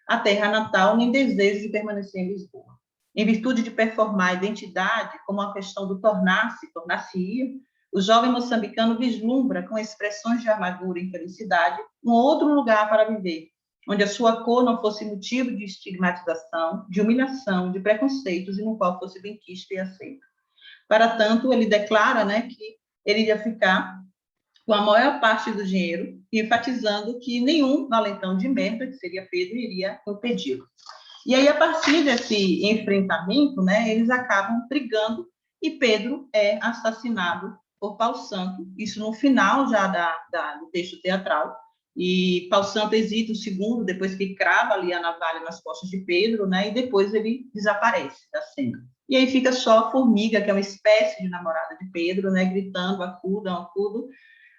Speaker 5: à terra natal nem desejo de permanecer em Lisboa. Em virtude de performar a identidade como uma questão do tornar-se-ia, o jovem moçambicano vislumbra, com expressões de amargura e infelicidade, um outro lugar para viver, onde a sua cor não fosse motivo de estigmatização, de humilhação, de preconceitos, e no qual fosse benquisto e aceito. Para tanto, ele declara, né, que ele ia ficar com a maior parte do dinheiro, enfatizando que nenhum valentão de merda, que seria Pedro, iria impedi-lo. E aí, a partir desse enfrentamento, né, eles acabam brigando e Pedro é assassinado por Paulo Santo, isso no final já do texto teatral, e Paulo Santo hesita um segundo, depois que crava ali a navalha nas costas de Pedro, né, e depois ele desaparece da cena. E aí fica só a Formiga, que é uma espécie de namorada de Pedro, né, gritando, acudam,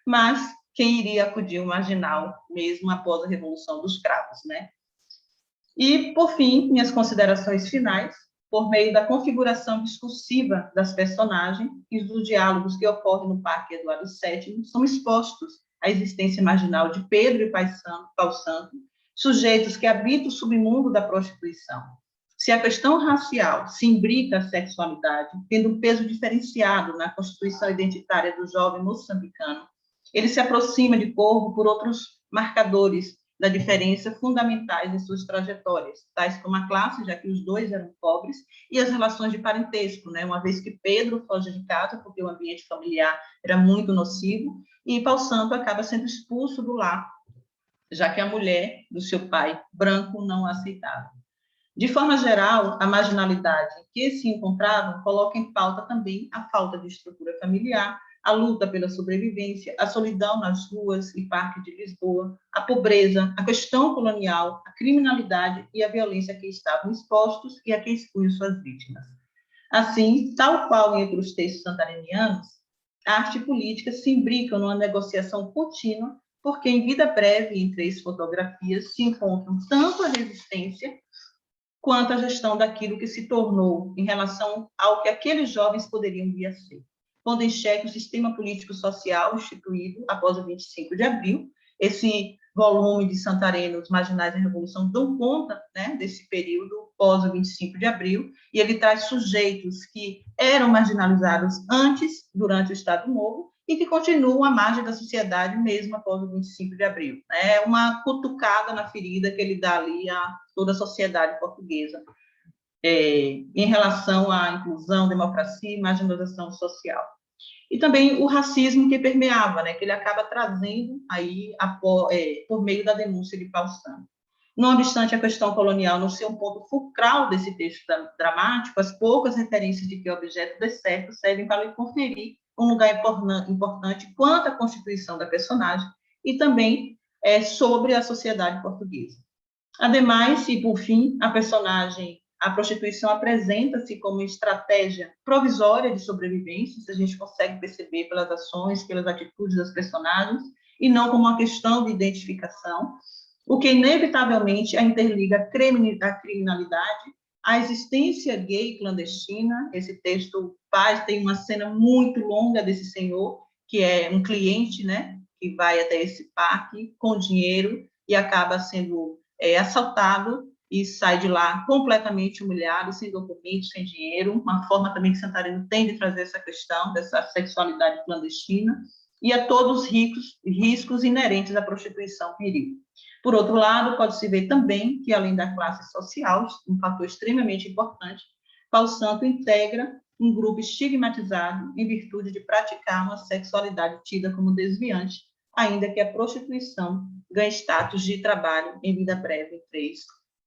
Speaker 5: mas quem iria acudir o marginal mesmo após a Revolução dos Cravos, né? E, por fim, minhas considerações finais, por meio da configuração discursiva das personagens e dos diálogos que ocorrem no Parque Eduardo VII, são expostos à existência marginal de Pedro e Paulo Santo, sujeitos que habitam o submundo da prostituição. Se a questão racial se imbrica à sexualidade, tendo um peso diferenciado na constituição identitária do jovem moçambicano, ele se aproxima de Corvo por outros marcadores da diferença fundamentais em suas trajetórias, tais como a classe, já que os dois eram pobres, e as relações de parentesco, né? Uma vez que Pedro foge de casa porque o ambiente familiar era muito nocivo, e Paulo Santo acaba sendo expulso do lar, já que a mulher do seu pai branco não a aceitava. De forma geral, a marginalidade em que se encontravam coloca em pauta também a falta de estrutura familiar, a luta pela sobrevivência, a solidão nas ruas e parques de Lisboa, a pobreza, a questão colonial, a criminalidade e a violência a que estavam expostos e a que expunham suas vítimas. Assim, tal qual entre os textos santarenianos, a arte política se imbrica numa negociação contínua, porque em vida breve, em 3 fotografias, se encontram tanto a resistência quanto a gestão daquilo que se tornou em relação ao que aqueles jovens poderiam vir a ser, pondo em xeque o sistema político-social instituído após o 25 de abril, esse volume de Santarém, Os Marginais da Revolução, dão conta, né, desse período pós o 25 de abril, e ele traz sujeitos que eram marginalizados antes, durante o Estado Novo, e que continuam à margem da sociedade mesmo após o 25 de abril. É uma cutucada na ferida que ele dá ali a toda a sociedade portuguesa, em relação à inclusão, democracia e marginalização social. E também o racismo que permeava, né, que ele acaba trazendo aí por meio da denúncia de Paulo Santos. Não obstante a questão colonial não ser um ponto fulcral desse texto dramático, as poucas referências de que o objeto descerto servem para lhe conferir um lugar importante quanto à constituição da personagem e também sobre a sociedade portuguesa. Ademais, e por fim, a prostituição apresenta-se como estratégia provisória de sobrevivência, se a gente consegue perceber pelas ações, pelas atitudes das personagens, e não como uma questão de identificação, o que inevitavelmente a interliga à criminalidade, à existência gay clandestina. Esse texto tem uma cena muito longa desse senhor, que é um cliente, né, que vai até esse parque com dinheiro e acaba sendo assaltado e sai de lá completamente humilhado, sem documentos, sem dinheiro, uma forma também que Santarém tem de trazer essa questão dessa sexualidade clandestina, e a todos os riscos inerentes à prostituição viril. Por outro lado, pode-se ver também que, além da classe social, um fator extremamente importante, Paulo Santos integra um grupo estigmatizado em virtude de praticar uma sexualidade tida como desviante, ainda que a prostituição ganhe status de trabalho em vida breve em 3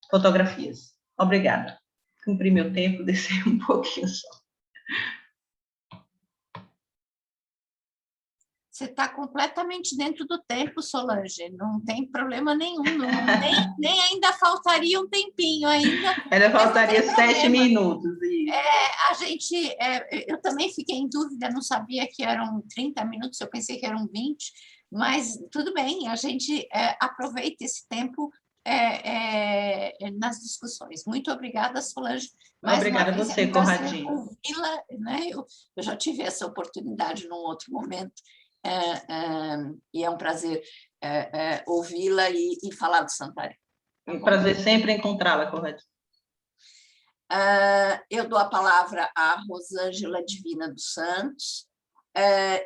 Speaker 5: fotografias. Obrigada. Cumpri meu tempo, descer um pouquinho só.
Speaker 2: Você está completamente dentro do tempo, Solange, não tem problema nenhum, nem ainda faltaria um tempinho ainda.
Speaker 5: Ainda faltaria 7 minutos.
Speaker 2: Eu também fiquei em dúvida, não sabia que eram 30 minutos, eu pensei que eram 20, mas tudo bem, a gente aproveita esse tempo nas discussões. Muito obrigada, Solange.
Speaker 5: Obrigada a você, Conradinho.
Speaker 2: Ouvi-la, né? Eu já tive essa oportunidade num outro momento, e é um prazer ouvi-la e falar de Santarém.
Speaker 5: É um prazer sempre encontrá-la, Conradinho.
Speaker 2: Eu dou a palavra à Rosângela Divina dos Santos,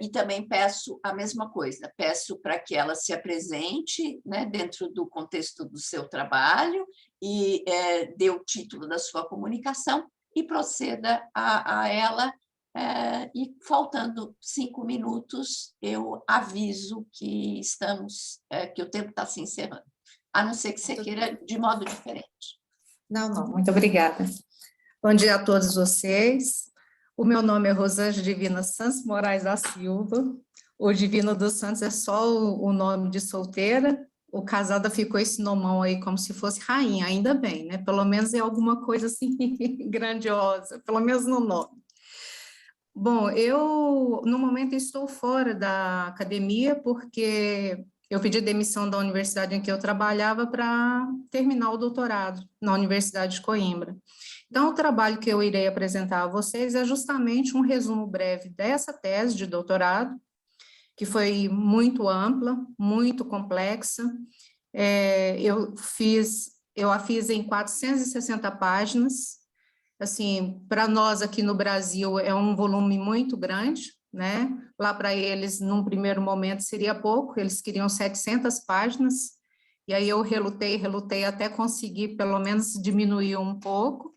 Speaker 2: e também peço a mesma coisa, peço para que ela se apresente, né, dentro do contexto do seu trabalho e dê o título da sua comunicação e proceda a ela, e faltando 5 minutos eu aviso que que o tempo está se encerrando, a não ser que você queira de modo diferente.
Speaker 3: Não, muito obrigada. Bom dia a todos vocês. O meu nome é Rosângela Divina Santos Moraes da Silva. O Divina dos Santos é só o nome de solteira. O casada ficou esse nomão aí como se fosse rainha, ainda bem, né? Pelo menos é alguma coisa assim grandiosa, pelo menos no nome. Bom, eu no momento estou fora da academia porque eu pedi demissão da universidade em que eu trabalhava para terminar o doutorado na Universidade de Coimbra. Então, o trabalho que eu irei apresentar a vocês é justamente um resumo breve dessa tese de doutorado, que foi muito ampla, muito complexa. Eu a fiz em 460 páginas. Assim, para nós aqui no Brasil é um volume muito grande, né? Lá para eles, num primeiro momento, seria pouco, eles queriam 700 páginas, e aí eu relutei até conseguir pelo menos diminuir um pouco.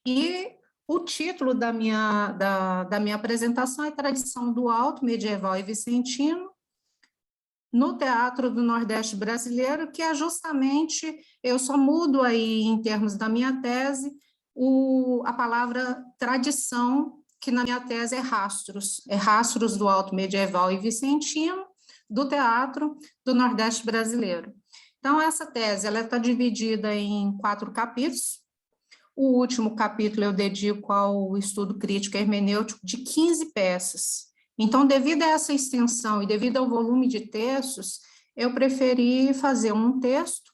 Speaker 3: E o título da minha apresentação é Tradição do Alto, Medieval e Vicentino, no Teatro do Nordeste Brasileiro, que é justamente, eu só mudo aí em termos da minha tese, a palavra tradição, que na minha tese é rastros do Alto Medieval e Vicentino, do Teatro do Nordeste Brasileiro. Então, essa tese está dividida em 4 capítulos. O último capítulo eu dedico ao estudo crítico hermenêutico de 15 peças. Então, devido a essa extensão e devido ao volume de textos, eu preferi fazer um texto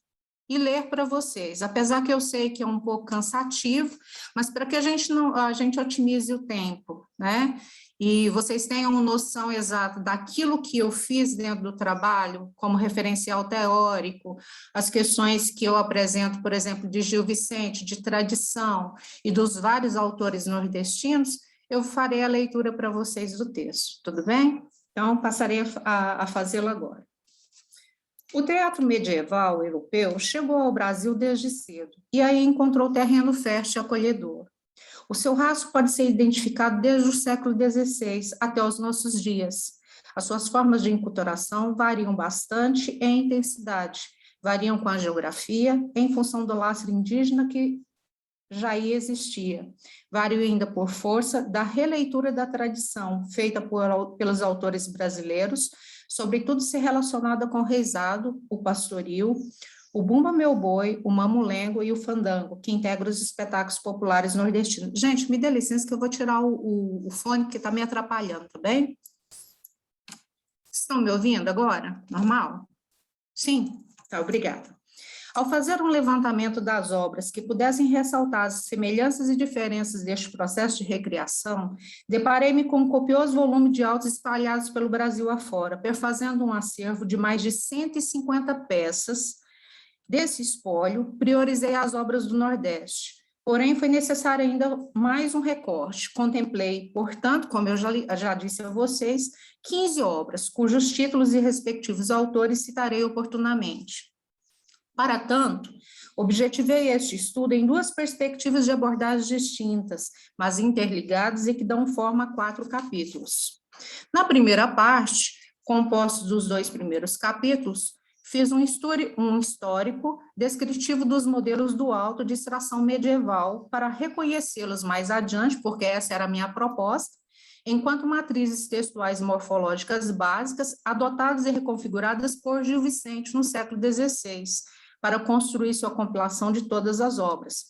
Speaker 3: e ler para vocês, apesar que eu sei que é um pouco cansativo, mas para que a gente otimize o tempo, né? e vocês tenham noção exata daquilo que eu fiz dentro do trabalho, como referencial teórico, as questões que eu apresento, por exemplo, de Gil Vicente, de tradição e dos vários autores nordestinos, eu farei a leitura para vocês do texto, tudo bem? Então, passarei a fazê-lo agora. O teatro medieval europeu chegou ao Brasil desde cedo, e aí encontrou terreno fértil e acolhedor. O seu rastro pode ser identificado desde o século XVI até os nossos dias. As suas formas de enculturação variam bastante em intensidade, variam com a geografia, em função do lastro indígena que já existia, variam ainda por força da releitura da tradição, feita pelos autores brasileiros, sobretudo se relacionada com o reizado, o pastoril, o Bumba Meu Boi, o Mamulengo e o Fandango, que integram os espetáculos populares nordestinos. Gente, me dê licença que eu vou tirar o fone, que está me atrapalhando, tá bem? Estão me ouvindo agora? Normal? Sim? Tá, obrigada. Ao fazer um levantamento das obras que pudessem ressaltar as semelhanças e diferenças deste processo de recriação, deparei-me com um copioso volume de autos espalhados pelo Brasil afora, perfazendo um acervo de mais de 150 peças. Desse espólio, priorizei as obras do Nordeste, porém foi necessário ainda mais um recorte. Contemplei, portanto, como eu já disse a vocês, 15 obras, cujos títulos e respectivos autores citarei oportunamente. Para tanto, objetivei este estudo em duas perspectivas de abordagens distintas, mas interligadas e que dão forma a 4 capítulos. Na primeira parte, composto dos 2 primeiros capítulos, fiz um histórico descritivo dos modelos do alto de extração medieval para reconhecê-los mais adiante, porque essa era a minha proposta, enquanto matrizes textuais morfológicas básicas adotadas e reconfiguradas por Gil Vicente no século XVI, para construir sua compilação de todas as obras.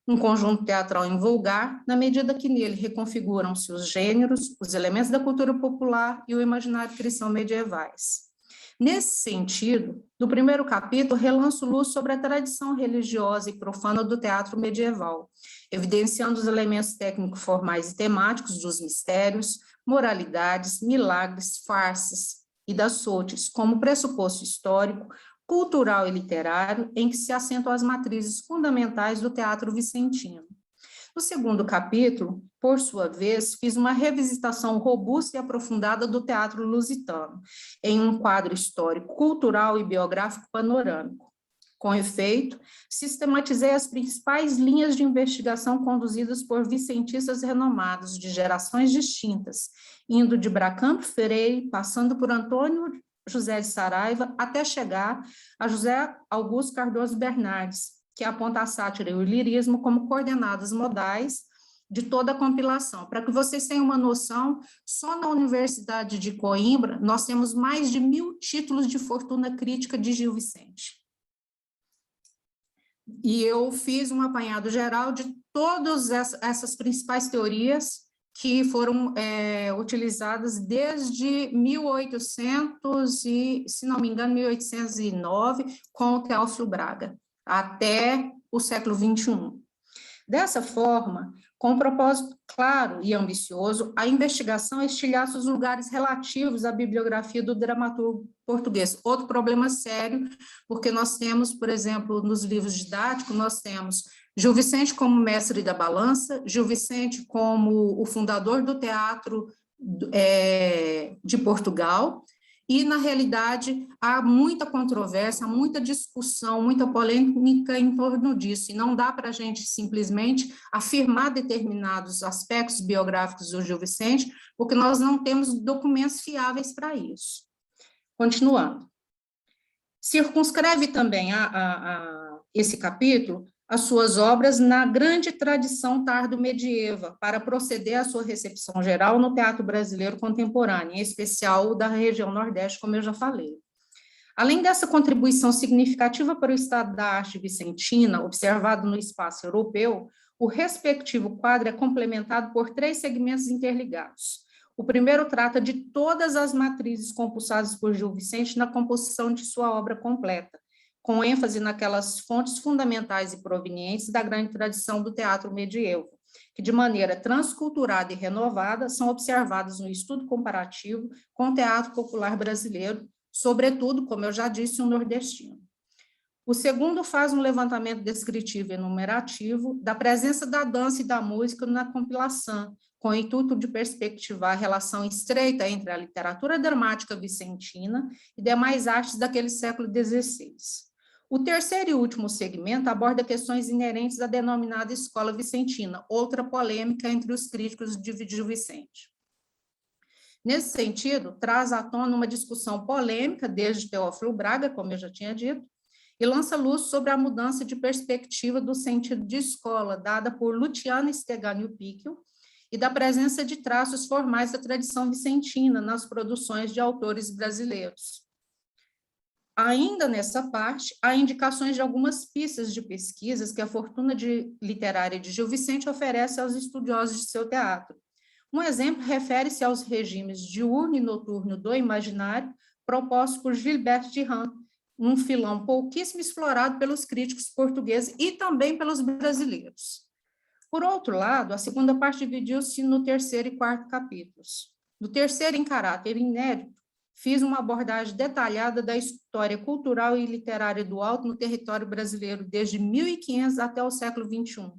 Speaker 3: Um conjunto teatral invulgar, na medida que nele reconfiguram-se os gêneros, os elementos da cultura popular e o imaginário cristão medievais. Nesse sentido, no primeiro capítulo, relanço luz sobre a tradição religiosa e profana do teatro medieval, evidenciando os elementos técnico-formais e temáticos dos mistérios, moralidades, milagres, farsas e das sortes, como pressuposto histórico, cultural e literário, em que se assentam as matrizes fundamentais do teatro vicentino. No segundo capítulo, por sua vez, fiz uma revisitação robusta e aprofundada do teatro lusitano, em um quadro histórico, cultural e biográfico panorâmico. Com efeito, sistematizei as principais linhas de investigação conduzidas por vicentistas renomados de gerações distintas, indo de Bracampo Freire, passando por Antônio José de Saraiva, até chegar a José Augusto Cardoso Bernardes, que aponta a sátira e o lirismo como coordenadas modais de toda a compilação. Para que vocês tenham uma noção, só na Universidade de Coimbra, nós temos mais de 1000 títulos de fortuna crítica de Gil Vicente. E eu fiz um apanhado geral de todas essas principais teorias que foram utilizadas desde 1800 e, se não me engano, 1809, com o Teófilo Braga, até o século XXI. Dessa forma, com um propósito claro e ambicioso, a investigação estilhaça os lugares relativos à bibliografia do dramaturgo português. Outro problema sério, porque nós temos, por exemplo, nos livros didáticos, nós temos Gil Vicente como mestre da balança, Gil Vicente como o fundador do teatro de Portugal, e, na realidade, há muita controvérsia, muita discussão, muita polêmica em torno disso, e não dá para a gente simplesmente afirmar determinados aspectos biográficos do Gil Vicente, porque nós não temos documentos fiáveis para isso. Continuando. Circunscreve também esse capítulo as suas obras na grande tradição tardo-medieva, para proceder à sua recepção geral no teatro brasileiro contemporâneo, em especial da região Nordeste, como eu já falei. Além dessa contribuição significativa para o estado da arte vicentina, observado no espaço europeu, o respectivo quadro é complementado por 3 segmentos interligados. O primeiro trata de todas as matrizes compulsadas por Gil Vicente na composição de sua obra completa, com ênfase naquelas fontes fundamentais e provenientes da grande tradição do teatro medieval, que, de maneira transculturada e renovada, são observadas no estudo comparativo com o teatro popular brasileiro, sobretudo, como eu já disse, o nordestino. O segundo faz um levantamento descritivo e enumerativo da presença da dança e da música na compilação, com o intuito de perspectivar a relação estreita entre a literatura dramática vicentina e demais artes daquele século XVI. O terceiro e último segmento aborda questões inerentes à denominada escola vicentina, outra polêmica entre os críticos de Gil Vicente. Nesse sentido, traz à tona uma discussão polêmica desde Teófilo Braga, como eu já tinha dito, e lança luz sobre a mudança de perspectiva do sentido de escola, dada por Luciano Stegano Picchio, e da presença de traços formais da tradição vicentina nas produções de autores brasileiros. Ainda nessa parte, há indicações de algumas pistas de pesquisas que a fortuna literária de Gil Vicente oferece aos estudiosos de seu teatro. Um exemplo refere-se aos regimes diurno e noturno do imaginário propostos por Gilbert Durand, um filão pouquíssimo explorado pelos críticos portugueses e também pelos brasileiros. Por outro lado, a segunda parte dividiu-se no terceiro e quarto capítulos. No terceiro, em caráter inédito, fiz uma abordagem detalhada da história cultural e literária do Alto no território brasileiro desde 1500 até o século XXI,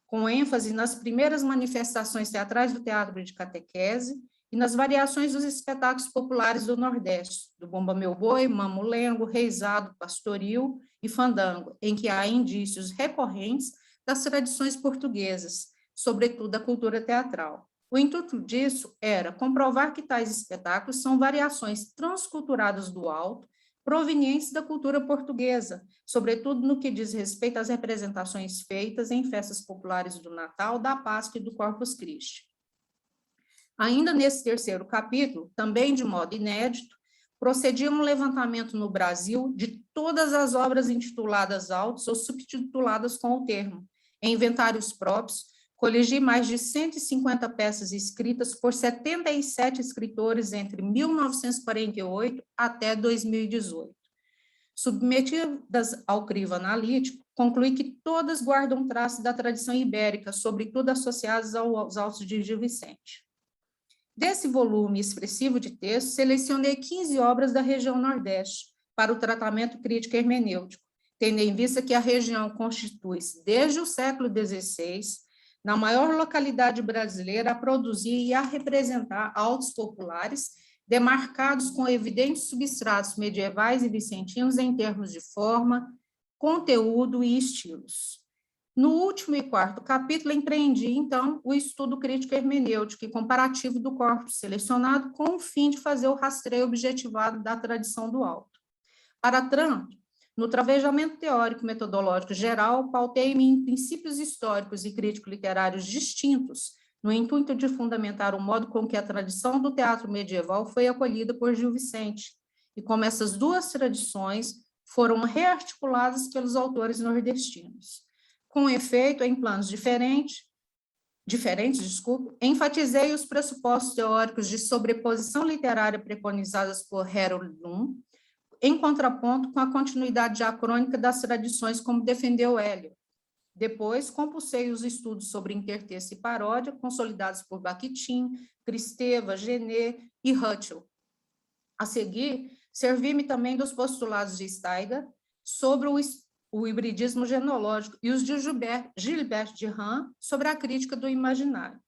Speaker 3: com ênfase nas primeiras manifestações teatrais do teatro de catequese e nas variações dos espetáculos populares do Nordeste, do Bomba Meu Boi, Mamulengo, Reisado, Pastoril e Fandango, em que há indícios recorrentes das tradições portuguesas, sobretudo da cultura teatral. O intuito disso era comprovar que tais espetáculos são variações transculturadas do Alto, provenientes da cultura portuguesa, sobretudo no que diz respeito às representações feitas em festas populares do Natal, da Páscoa e do Corpus Christi. Ainda nesse terceiro capítulo, também de modo inédito, procedia um levantamento no Brasil de todas as obras intituladas autos ou subtituladas com o termo, em inventários próprios, coligi mais de 150 peças escritas por 77 escritores entre 1948 até 2018. Submetidas ao crivo analítico, concluí que todas guardam traços da tradição ibérica, sobretudo associadas aos autos de Gil Vicente. Desse volume expressivo de texto, selecionei 15 obras da região Nordeste para o tratamento crítico hermenêutico, tendo em vista que a região constitui-se, desde o século XVI, na maior localidade brasileira a produzir e a representar autos populares, demarcados com evidentes substratos medievais e vicentinos em termos de forma, conteúdo e estilos. No último e quarto capítulo, empreendi, então, o estudo crítico hermenêutico e comparativo do corpus selecionado com o fim de fazer o rastreio objetivado da tradição do alto. Para tanto, no travejamento teórico e metodológico geral, pautei-me em princípios históricos e crítico-literários distintos, no intuito de fundamentar o modo com que a tradição do teatro medieval foi acolhida por Gil Vicente, e como essas duas tradições foram rearticuladas pelos autores nordestinos. Com efeito, em planos diferentes, enfatizei os pressupostos teóricos de sobreposição literária preconizadas por Harold Bloom, em contraponto com a continuidade diacrônica das tradições, como defendeu Hélio. Depois, compulsei os estudos sobre intertexto e paródia, consolidados por Bakhtin, Kristeva, Genet e Hutchell. A seguir, servi-me também dos postulados de Steiger sobre o hibridismo genológico e os de Gilbert Durand sobre a crítica do imaginário.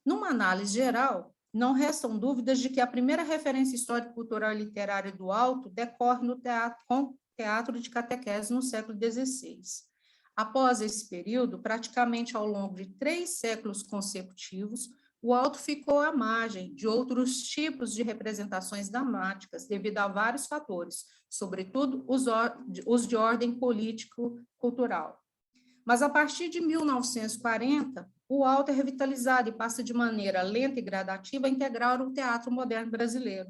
Speaker 3: Numa análise geral, não restam dúvidas de que a primeira referência histórico-cultural e literária do Alto decorre no teatro de catequese no século XVI. Após esse período, praticamente ao longo de 3 séculos consecutivos, o Alto ficou à margem de outros tipos de representações dramáticas, devido a vários fatores, sobretudo os de ordem político-cultural. Mas, a partir de 1940, o Alto é revitalizado e passa de maneira lenta e gradativa a integrar o teatro moderno brasileiro.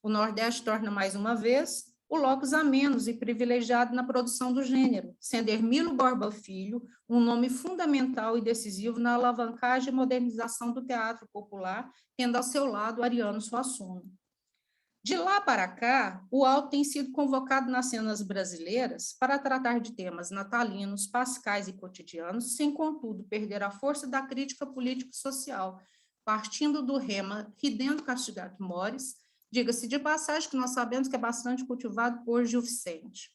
Speaker 3: O Nordeste torna, mais uma vez, o locus amenus e privilegiado na produção do gênero, sendo Hermílio Borba Filho um nome fundamental e decisivo na alavancagem e modernização do teatro popular, tendo ao seu lado Ariano Suassuna. De lá para cá, o alto tem sido convocado nas cenas brasileiras para tratar de temas natalinos, pascais e cotidianos, sem, contudo, perder a força da crítica político-social, partindo do rema ridendo castigato mores, diga-se de passagem que nós sabemos que é bastante cultivado por Gil Vicente.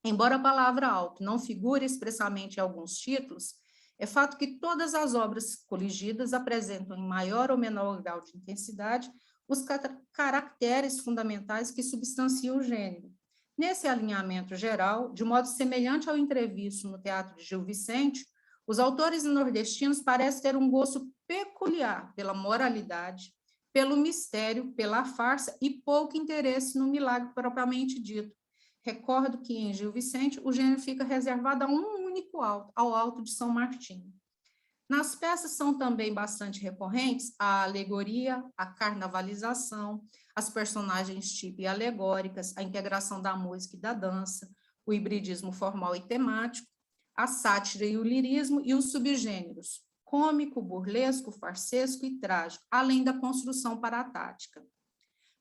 Speaker 3: Embora a palavra alto não figure expressamente em alguns títulos, é fato que todas as obras coligidas apresentam em maior ou menor grau de intensidade os caracteres fundamentais que substanciam o gênero. Nesse alinhamento geral, de modo semelhante ao entrevisto no teatro de Gil Vicente, os autores nordestinos parecem ter um gosto peculiar pela moralidade, pelo mistério, pela farsa e pouco interesse no milagre propriamente dito. Recordo que em Gil Vicente o gênero fica reservado a um único alto, ao Alto de São Martinho. Nas peças são também bastante recorrentes a alegoria, a carnavalização, as personagens tipo e alegóricas, a integração da música e da dança, o hibridismo formal e temático, a sátira e o lirismo e os subgêneros, cômico, burlesco, farsesco e trágico, além da construção paratática.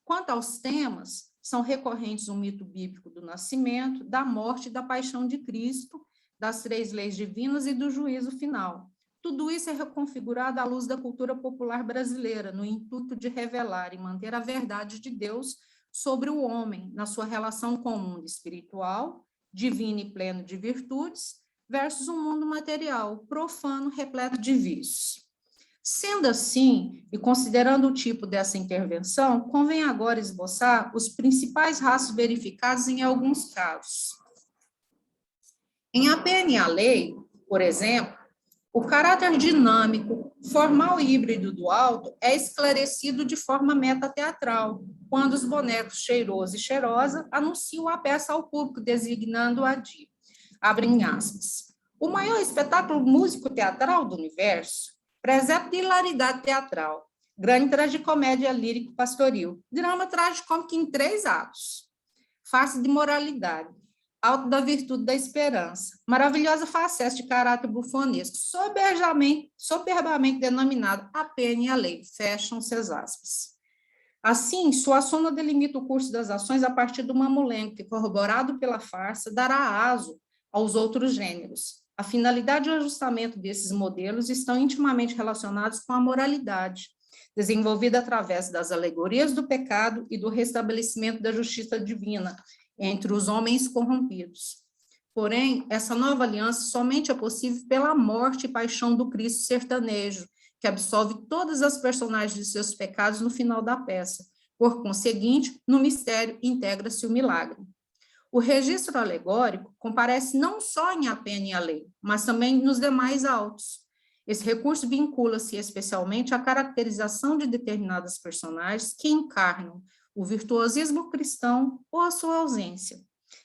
Speaker 3: Quanto aos temas, são recorrentes o mito bíblico do nascimento, da morte e da paixão de Cristo, das 3 leis divinas e do juízo final. Tudo isso é reconfigurado à luz da cultura popular brasileira, no intuito de revelar e manter a verdade de Deus sobre o homem, na sua relação com o mundo espiritual, divino e pleno de virtudes, versus um mundo material, profano, repleto de vícios. Sendo assim, e considerando o tipo dessa intervenção, convém agora esboçar os principais rastros verificados em alguns casos. Em A Pena e a Lei, por exemplo, o caráter dinâmico, formal e híbrido do alto é esclarecido de forma metateatral, quando os bonecos Cheiroso e Cheirosa anunciam a peça ao público, designando-a de, abrem aspas, o maior espetáculo músico-teatral do universo, presépio de hilaridade teatral, grande tragicomédia lírico-pastoril, drama tragicômico em 3 atos, face de moralidade, alto da virtude da esperança, maravilhosa facete de caráter bufonesco, soberbamente denominado A Pena e a Lei, fecham-se as aspas. Assim, Suassuna delimita o curso das ações a partir do mamulengo, que, corroborado pela farsa, dará aso aos outros gêneros. A finalidade e o ajustamento desses modelos estão intimamente relacionados com a moralidade, desenvolvida através das alegorias do pecado e do restabelecimento da justiça divina entre os homens corrompidos. Porém, essa nova aliança somente é possível pela morte e paixão do Cristo sertanejo, que absolve todas as personagens de seus pecados no final da peça. Por conseguinte, no mistério integra-se o milagre. O registro alegórico comparece não só em A Pena e a Lei, mas também nos demais autos. Esse recurso vincula-se especialmente à caracterização de determinadas personagens que encarnam o virtuosismo cristão ou a sua ausência.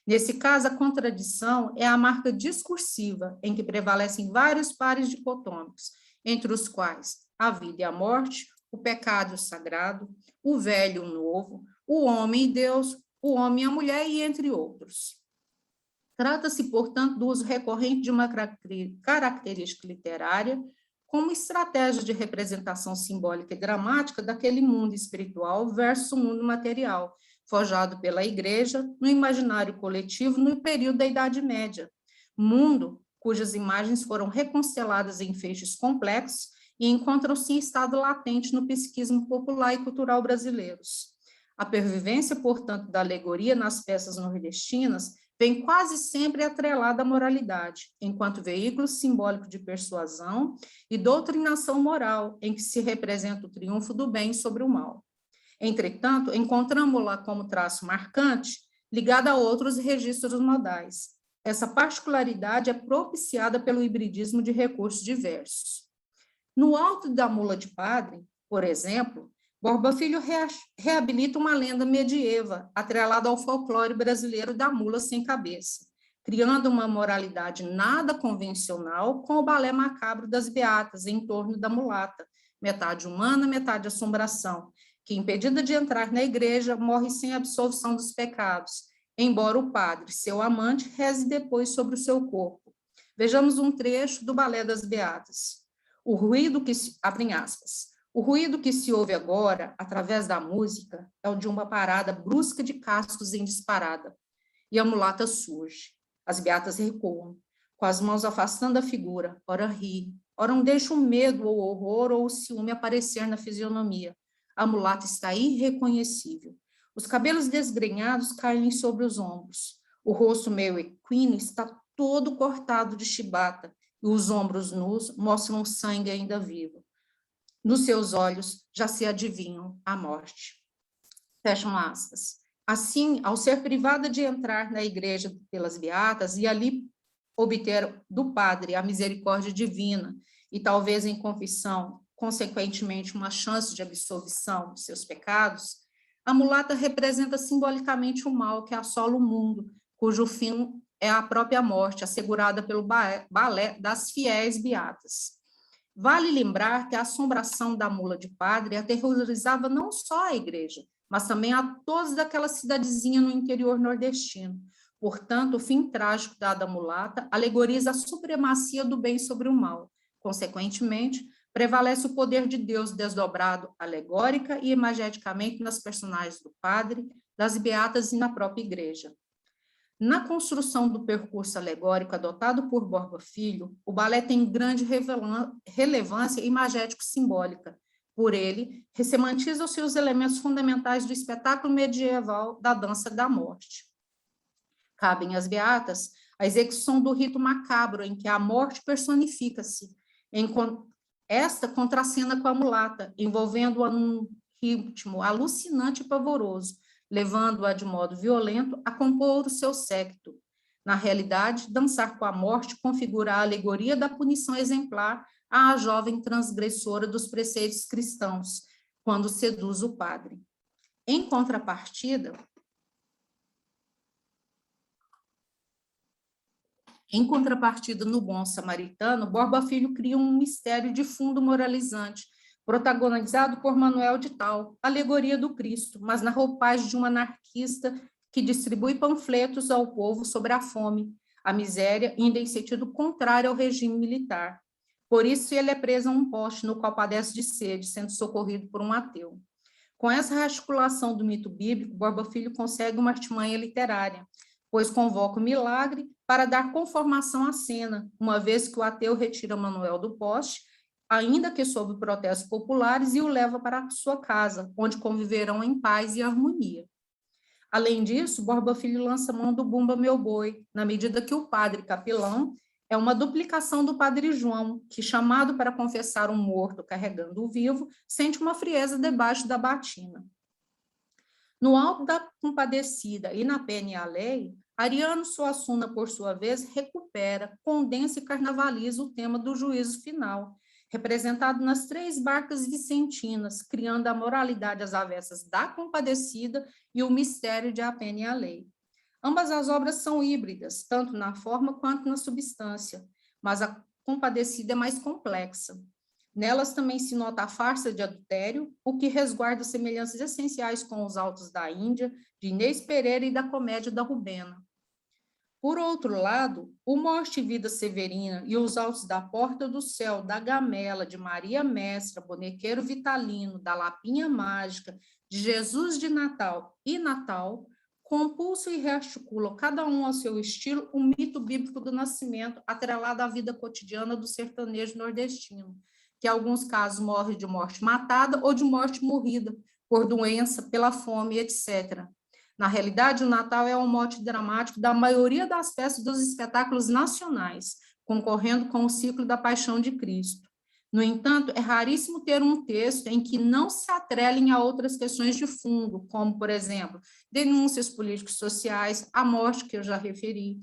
Speaker 3: Nesse caso, a contradição é a marca discursiva, em que prevalecem vários pares dicotômicos, entre os quais a vida e a morte, o pecado e o sagrado, o velho e o novo, o homem e Deus, o homem e a mulher, e entre outros. Trata-se, portanto, do uso recorrente de uma característica literária como estratégia de representação simbólica e dramática daquele mundo espiritual versus o mundo material, forjado pela Igreja no imaginário coletivo no período da Idade Média, mundo cujas imagens foram reconsteladas em feixes complexos e encontram-se em estado latente no psiquismo popular e cultural brasileiros. A pervivência, portanto, da alegoria nas peças nordestinas vem quase sempre atrelada à moralidade, enquanto veículo simbólico de persuasão e doutrinação moral, em que se representa o triunfo do bem sobre o mal. Entretanto, encontramos-la como traço marcante, ligada a outros registros modais. Essa particularidade é propiciada pelo hibridismo de recursos diversos. No Alto da Mula de Padre, por exemplo, Borba Filho reabilita uma lenda medieva atrelada ao folclore brasileiro da mula sem cabeça, criando uma moralidade nada convencional com o balé macabro das beatas em torno da mulata, metade humana, metade assombração, que, impedida de entrar na igreja, morre sem absolvição dos pecados, embora o padre, seu amante, reze depois sobre o seu corpo. Vejamos um trecho do Balé das Beatas. O ruído que, abrem aspas, O ruído que se ouve agora, através da música, é o de uma parada brusca de cascos em disparada. E a mulata surge. As beatas recuam, com as mãos afastando a figura, ora ri, ora não deixa o medo ou o horror ou o ciúme aparecer na fisionomia. A mulata está irreconhecível. Os cabelos desgrenhados caem sobre os ombros. O rosto meio equino está todo cortado de chibata, e os ombros nus mostram o sangue ainda vivo. Nos seus olhos já se adivinham a morte. Fecham aspas. Assim, ao ser privada de entrar na igreja pelas beatas e ali obter do Padre a misericórdia divina e talvez em confissão, consequentemente, uma chance de absolvição de seus pecados, a mulata representa simbolicamente o mal que assola o mundo, cujo fim é a própria morte, assegurada pelo balé das fiéis beatas. Vale lembrar que a assombração da mula de padre aterrorizava não só a igreja, mas também a todos daquela cidadezinha no interior nordestino. Portanto, o fim trágico dado à mulata alegoriza a supremacia do bem sobre o mal. Consequentemente, prevalece o poder de Deus desdobrado alegórica e imageticamente nas personagens do padre, das beatas e na própria igreja. Na construção do percurso alegórico adotado por Borba Filho, o balé tem grande relevância imagético-simbólica. Por ele, ressemantiza os seus elementos fundamentais do espetáculo medieval da dança da morte. Cabem às beatas a execução do rito macabro, em que a morte personifica-se. Esta contracena com a mulata, envolvendo-a num ritmo alucinante e pavoroso, levando-a de modo violento a compor o seu séquito. Na realidade, dançar com a morte configura a alegoria da punição exemplar à jovem transgressora dos preceitos cristãos, quando seduz o padre. Em contrapartida, no Bom Samaritano, Borba Filho cria um mistério de fundo moralizante, protagonizado por Manuel de Tal, alegoria do Cristo, mas na roupagem de um anarquista que distribui panfletos ao povo sobre a fome, a miséria, indo em sentido contrário ao regime militar. Por isso, ele é preso a um poste no qual padece de sede, sendo socorrido por um ateu. Com essa articulação do mito bíblico, Borba Filho consegue uma artimanha literária, pois convoca o milagre para dar conformação à cena, uma vez que o ateu retira Manuel do poste, ainda que sob protestos populares, e o leva para sua casa, onde conviverão em paz e harmonia. Além disso, Borba Filho lança mão do Bumba Meu Boi, na medida que o padre capelão é uma duplicação do padre João, que, chamado para confessar um morto carregando o vivo, sente uma frieza debaixo da batina. No Alto da Compadecida e na Pena e a Lei, Ariano Suassuna, por sua vez, recupera, condensa e carnavaliza o tema do juízo final, representado nas 3 barcas vicentinas, criando a moralidade às avessas da Compadecida e o mistério de A Pena e a Lei. Ambas as obras são híbridas, tanto na forma quanto na substância, mas a Compadecida é mais complexa. Nelas também se nota a farsa de adultério, o que resguarda semelhanças essenciais com os autos da Índia, de Inês Pereira e da comédia da Rubena. Por outro lado, o Morte e Vida Severina e os autos da Porta do Céu, da Gamela, de Maria Mestra, Bonequeiro Vitalino, da Lapinha Mágica, de Jesus de Natal e Natal, compulsam e rearticulam, cada um ao seu estilo, o mito bíblico do nascimento, atrelado à vida cotidiana do sertanejo nordestino, que em alguns casos morre de morte matada ou de morte morrida, por doença, pela fome, etc. Na realidade, o Natal é o mote dramático da maioria das festas dos espetáculos nacionais, concorrendo com o ciclo da Paixão de Cristo. No entanto, é raríssimo ter um texto em que não se atrelem a outras questões de fundo, como, por exemplo, denúncias políticos sociais, a morte que eu já referi,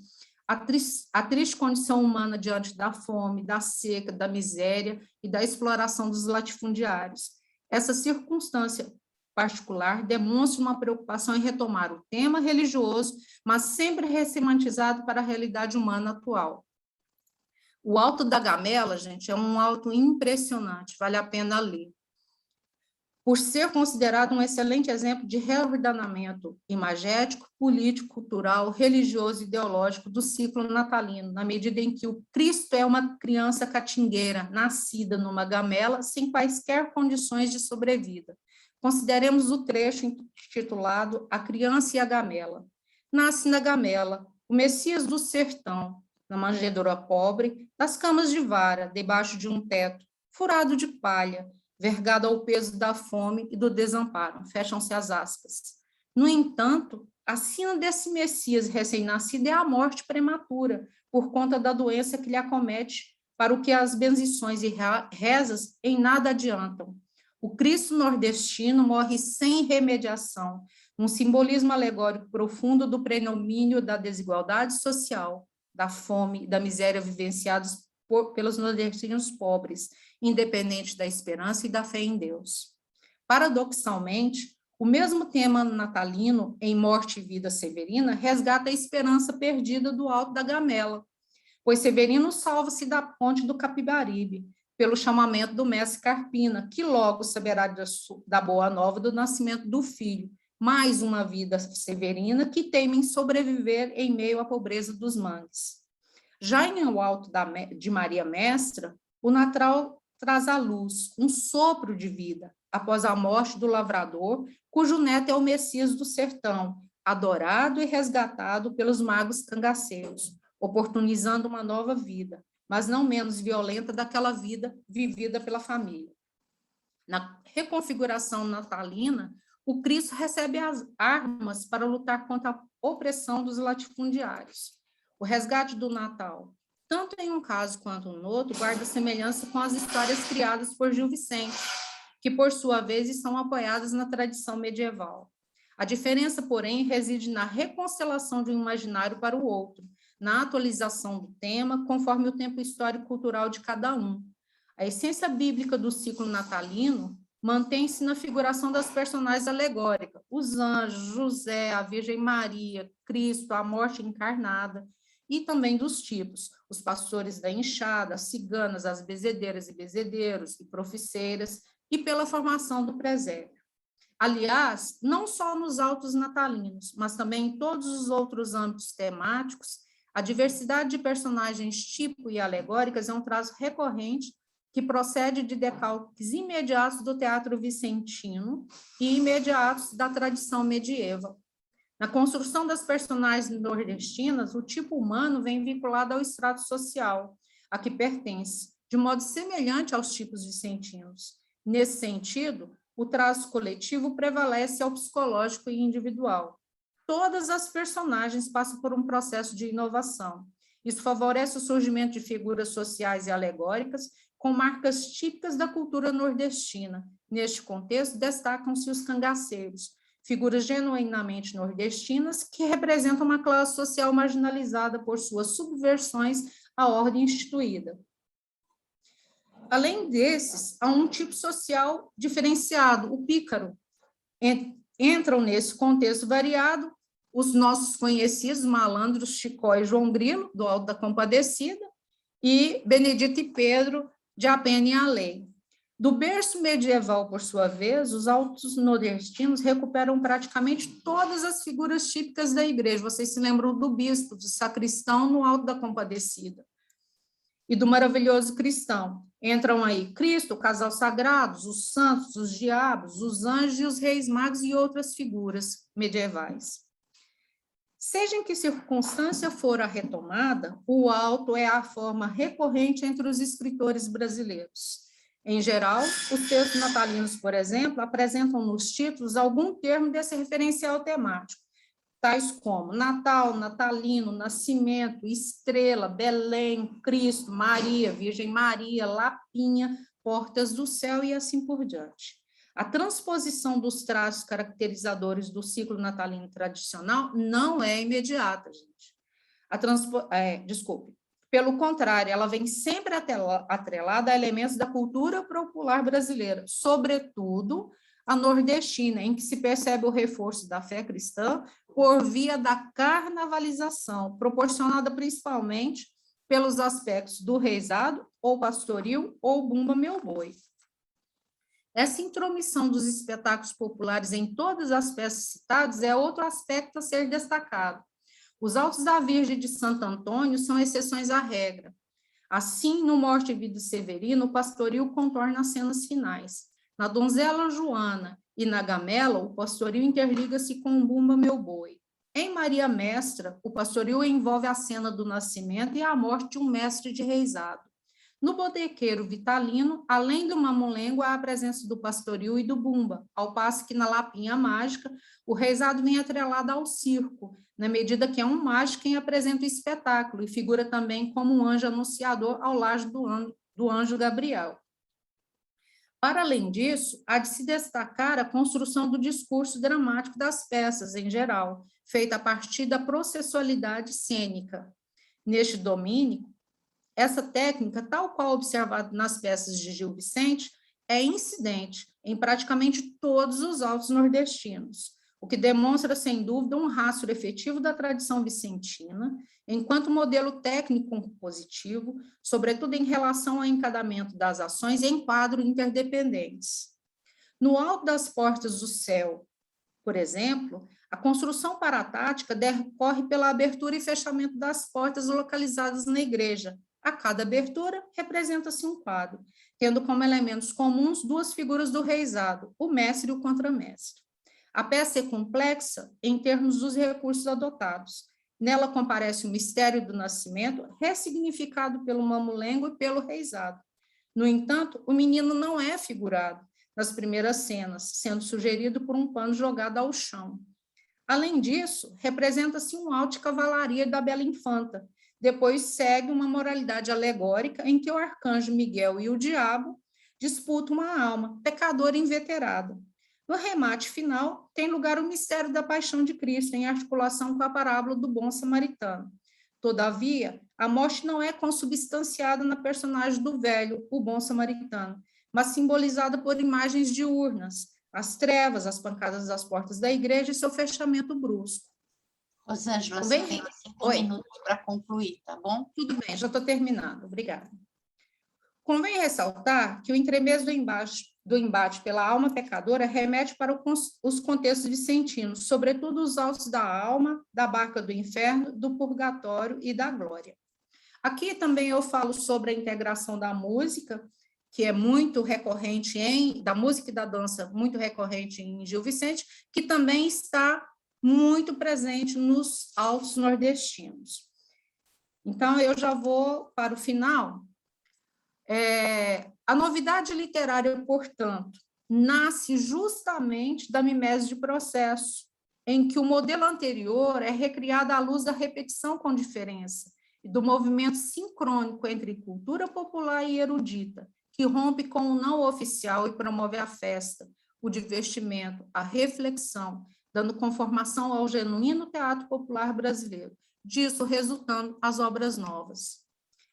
Speaker 3: a triste condição humana diante da fome, da seca, da miséria e da exploração dos latifundiários. Essa circunstância particular demonstra uma preocupação em retomar o tema religioso, mas sempre ressemantizado para a realidade humana atual. O Alto da Gamela, gente, é um alto impressionante, vale a pena ler. por ser considerado um excelente exemplo de reordenamento imagético, político, cultural, religioso e ideológico do ciclo natalino, na medida em que o Cristo é uma criança catingueira, nascida numa gamela, sem quaisquer condições de sobrevida. Consideremos o trecho intitulado A Criança e a Gamela. Nasce na gamela, o Messias do sertão, na manjedoura pobre, das camas de vara, debaixo de um teto, furado de palha, vergado ao peso da fome e do desamparo. Fecham-se as aspas. No entanto, a sina desse Messias recém-nascido é a morte prematura, por conta da doença que lhe acomete, para o que as bendições e rezas em nada adiantam. O Cristo nordestino morre sem remediação, um simbolismo alegórico profundo do predomínio da desigualdade social, da fome e da miséria vivenciados pelos nordestinos pobres, independente da esperança e da fé em Deus. Paradoxalmente, o mesmo tema natalino, em Morte e Vida Severina, resgata a esperança perdida do alto da Gamela, pois Severino salva-se da ponte do Capibaribe, pelo chamamento do mestre Carpina, que logo saberá da boa nova do nascimento do filho, mais uma vida severina que teima em sobreviver em meio à pobreza dos mangues. Já em O Alto de Maria Mestra, o Natal traz à luz um sopro de vida, após a morte do lavrador, cujo neto é o Messias do sertão, adorado e resgatado pelos magos cangaceiros, oportunizando uma nova vida, mas não menos violenta daquela vida vivida pela família. Na reconfiguração natalina, o Cristo recebe as armas para lutar contra a opressão dos latifundiários. O resgate do Natal, tanto em um caso quanto no outro, guarda semelhança com as histórias criadas por Gil Vicente, que, por sua vez, são apoiadas na tradição medieval. A diferença, porém, reside na reconstelação de um imaginário para o outro, na atualização do tema, conforme o tempo histórico e cultural de cada um. A essência bíblica do ciclo natalino mantém-se na figuração das personagens alegóricas, os anjos, José, a Virgem Maria, Cristo, a morte encarnada, e também dos tipos, os pastores da enxada, as ciganas, as bezedeiras e bezedeiros e profeceiras, e pela formação do presépio. Aliás, não só nos autos natalinos, mas também em todos os outros âmbitos temáticos, a diversidade de personagens tipo e alegóricas é um traço recorrente que procede de decalques imediatos do teatro vicentino e imediatos da tradição medieval. Na construção das personagens nordestinas, o tipo humano vem vinculado ao estrato social a que pertence, de modo semelhante aos tipos vicentinos. Nesse sentido, o traço coletivo prevalece ao psicológico e individual. Todas as personagens passam por um processo de inovação. Isso favorece o surgimento de figuras sociais e alegóricas com marcas típicas da cultura nordestina. Neste contexto, destacam-se os cangaceiros, figuras genuinamente nordestinas que representam uma classe social marginalizada por suas subversões à ordem instituída. Além desses, há um tipo social diferenciado, o pícaro. Entram nesse contexto variado os nossos conhecidos malandros Chicó e João Grilo, do Alto da Compadecida, e Benedito e Pedro, de A Pena e a Lei. Do berço medieval, por sua vez, os autos nordestinos recuperam praticamente todas as figuras típicas da igreja. Vocês se lembram do bispo, do sacristão no Alto da Compadecida e do maravilhoso cristão. Entram aí Cristo, o casal sagrados, os santos, os diabos, os anjos e os reis magos e outras figuras medievais. Seja em que circunstância for a retomada, o alto é a forma recorrente entre os escritores brasileiros. Em geral, os textos natalinos, por exemplo, apresentam nos títulos algum termo desse referencial temático, tais como Natal, natalino, nascimento, estrela, Belém, Cristo, Maria, Virgem Maria, Lapinha, portas do céu e assim por diante. A transposição dos traços caracterizadores do ciclo natalino tradicional não é imediata, gente. Pelo contrário, ela vem sempre atrelada a elementos da cultura popular brasileira, sobretudo a nordestina, em que se percebe o reforço da fé cristã por via da carnavalização, proporcionada principalmente pelos aspectos do reisado, ou pastoril, ou bumba meu boi. Essa intromissão dos espetáculos populares em todas as peças citadas é outro aspecto a ser destacado. Os autos da Virgem de Santo Antônio são exceções à regra. Assim, no Morte e Vida Severino, o pastoril contorna as cenas finais. Na Donzela Joana e na Gamela, o pastoril interliga-se com o Bumba Meu Boi. Em Maria Mestra, o pastoril envolve a cena do nascimento e a morte de um mestre de reisado. No Bodequeiro Vitalino, além do mamulengo, há a presença do pastoril e do bumba, ao passo que na Lapinha Mágica, o reisado vem atrelado ao circo, na medida que é um mágico quem apresenta o espetáculo e figura também como um anjo anunciador ao lado do anjo Gabriel. Para além disso, há de se destacar a construção do discurso dramático das peças, em geral, feita a partir da processualidade cênica. Neste domínio, essa técnica, tal qual observada nas peças de Gil Vicente, é incidente em praticamente todos os autos nordestinos, o que demonstra, sem dúvida, um rastro efetivo da tradição vicentina, enquanto modelo técnico-compositivo, sobretudo em relação ao encadamento das ações em quadro interdependentes. No alto das portas do céu, por exemplo, a construção paratática decorre pela abertura e fechamento das portas localizadas na igreja. A cada abertura representa-se um quadro, tendo como elementos comuns duas figuras do reisado, o mestre e o contramestre. A peça é complexa em termos dos recursos adotados. Nela comparece o mistério do nascimento, ressignificado pelo mamulengo e pelo reisado. No entanto, o menino não é figurado nas primeiras cenas, sendo sugerido por um pano jogado ao chão. Além disso, representa-se um auto de cavalaria da Bela Infanta. Depois segue uma moralidade alegórica em que o arcanjo Miguel e o diabo disputam uma alma, pecadora inveterada. No remate final, tem lugar o mistério da paixão de Cristo, em articulação com a parábola do bom samaritano. Todavia, a morte não é consubstanciada na personagem do velho, o bom samaritano, mas simbolizada por imagens diurnas, as trevas, as pancadas das portas da igreja e seu fechamento brusco.
Speaker 2: Rosângela, você tem 5 minutos para concluir, tá bom?
Speaker 3: Tudo bem, já estou terminando, obrigada. Convém ressaltar que o entremeso do embate pela alma pecadora remete para os contextos vicentinos, sobretudo os autos da alma, da barca do inferno, do purgatório e da glória. Aqui também eu falo sobre a integração da música, que é muito recorrente da música e da dança, muito recorrente em Gil Vicente, que também está muito presente nos autos nordestinos. Então, eu já vou para o final. A novidade literária, portanto, nasce justamente da mimese de processo, em que o modelo anterior é recriado à luz da repetição com diferença e do movimento sincrônico entre cultura popular e erudita, que rompe com o não oficial e promove a festa, o divertimento, a reflexão, dando conformação ao genuíno teatro popular brasileiro, disso resultando as obras novas.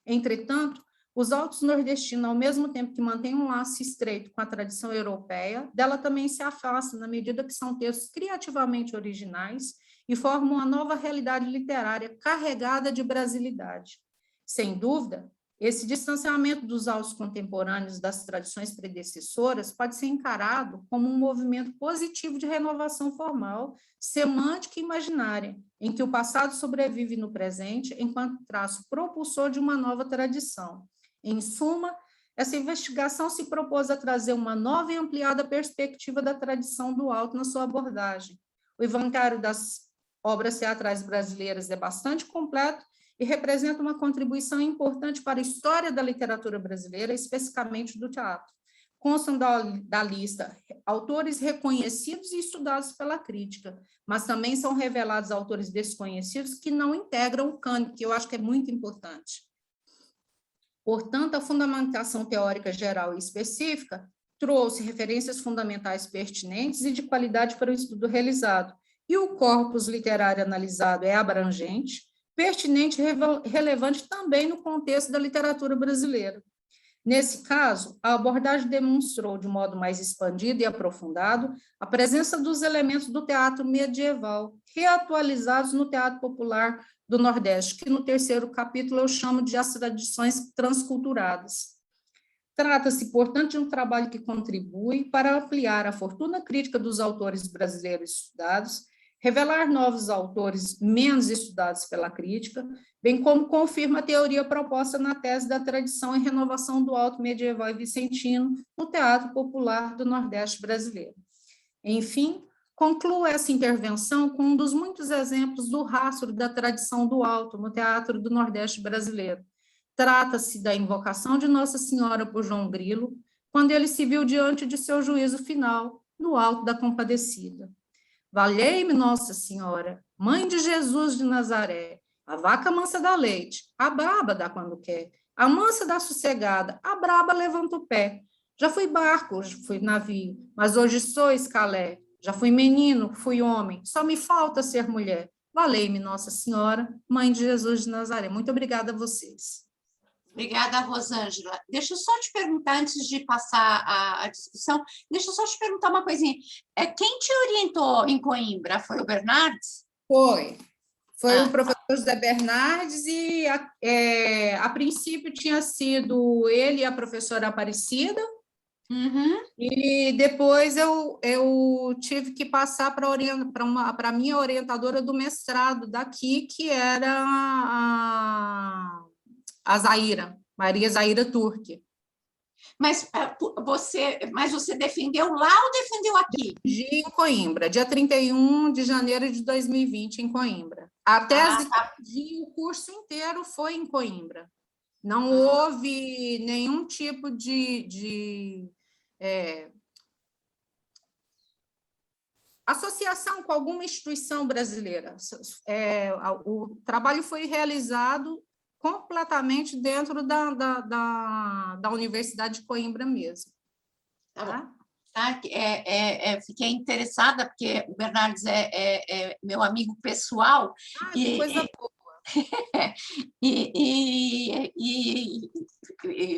Speaker 3: Entretanto, os autos nordestinos, ao mesmo tempo que mantêm um laço estreito com a tradição europeia, dela também se afastam na medida que são textos criativamente originais e formam uma nova realidade literária carregada de brasilidade. Sem dúvida, esse distanciamento dos autos contemporâneos das tradições predecessoras pode ser encarado como um movimento positivo de renovação formal, semântica e imaginária, em que o passado sobrevive no presente enquanto traço propulsor de uma nova tradição. Em suma, essa investigação se propôs a trazer uma nova e ampliada perspectiva da tradição do alto na sua abordagem. O inventário das obras teatrais brasileiras é bastante completo e representa uma contribuição importante para a história da literatura brasileira, especificamente do teatro. Constam da lista autores reconhecidos e estudados pela crítica, mas também são revelados autores desconhecidos que não integram o cânone, que eu acho que é muito importante. Portanto, a fundamentação teórica geral e específica trouxe referências fundamentais pertinentes e de qualidade para o estudo realizado, e o corpus literário analisado é abrangente, pertinente e relevante também no contexto da literatura brasileira. Nesse caso, a abordagem demonstrou, de modo mais expandido e aprofundado, a presença dos elementos do teatro medieval, reatualizados no teatro popular do Nordeste, que no terceiro capítulo eu chamo de as tradições transculturadas. Trata-se, portanto, de um trabalho que contribui para ampliar a fortuna crítica dos autores brasileiros estudados, revelar novos autores menos estudados pela crítica, bem como confirma a teoria proposta na tese da tradição e renovação do alto medieval e vicentino no teatro popular do Nordeste brasileiro. Enfim, concluo essa intervenção com um dos muitos exemplos do rastro da tradição do alto no teatro do Nordeste brasileiro. Trata-se da invocação de Nossa Senhora por João Grilo, quando ele se viu diante de seu juízo final, no Alto da Compadecida. Valei-me Nossa Senhora, Mãe de Jesus de Nazaré, a vaca mansa dá leite, a braba dá quando quer, a mansa dá sossegada, a braba levanta o pé. Já fui barco, hoje fui navio, mas hoje sou escalé. Já fui menino, fui homem, só me falta ser mulher. Valei-me Nossa Senhora, Mãe de Jesus de Nazaré. Muito obrigada a vocês.
Speaker 2: Obrigada, Rosângela. Deixa eu só te perguntar, antes de passar a discussão, deixa eu só te perguntar uma coisinha. Quem te orientou em Coimbra? Foi o Bernardes?
Speaker 3: Foi o professor José Bernardes e, a princípio, tinha sido ele e a professora Aparecida, e depois eu tive que passar para a minha orientadora do mestrado daqui, que era a Zaira, Maria Zaira Turque.
Speaker 2: Mas você defendeu lá ou defendeu aqui?
Speaker 3: Em Coimbra, dia 31 de janeiro de 2020, em Coimbra. A tese o curso inteiro foi em Coimbra. Não houve nenhum tipo de associação com alguma instituição brasileira. O trabalho foi realizado completamente dentro da Universidade de Coimbra mesmo.
Speaker 2: Tá? Fiquei interessada, porque o Bernardes é meu amigo pessoal.
Speaker 3: Que coisa boa.
Speaker 2: E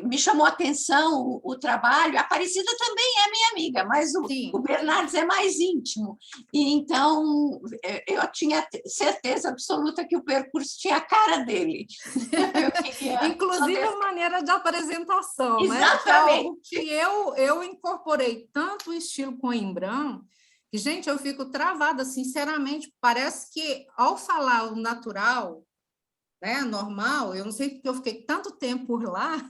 Speaker 2: me chamou a atenção o trabalho. A Aparecida também é minha amiga, mas o Bernardes é mais íntimo. E então, eu tinha certeza absoluta que o percurso tinha a cara dele.
Speaker 3: Inclusive a maneira de apresentação.
Speaker 2: Exatamente.
Speaker 3: Né? É algo que eu incorporei tanto o estilo coimbrano, que, gente, eu fico travada, sinceramente. Parece que, ao falar o natural, né, normal, eu não sei porque eu fiquei tanto tempo por lá,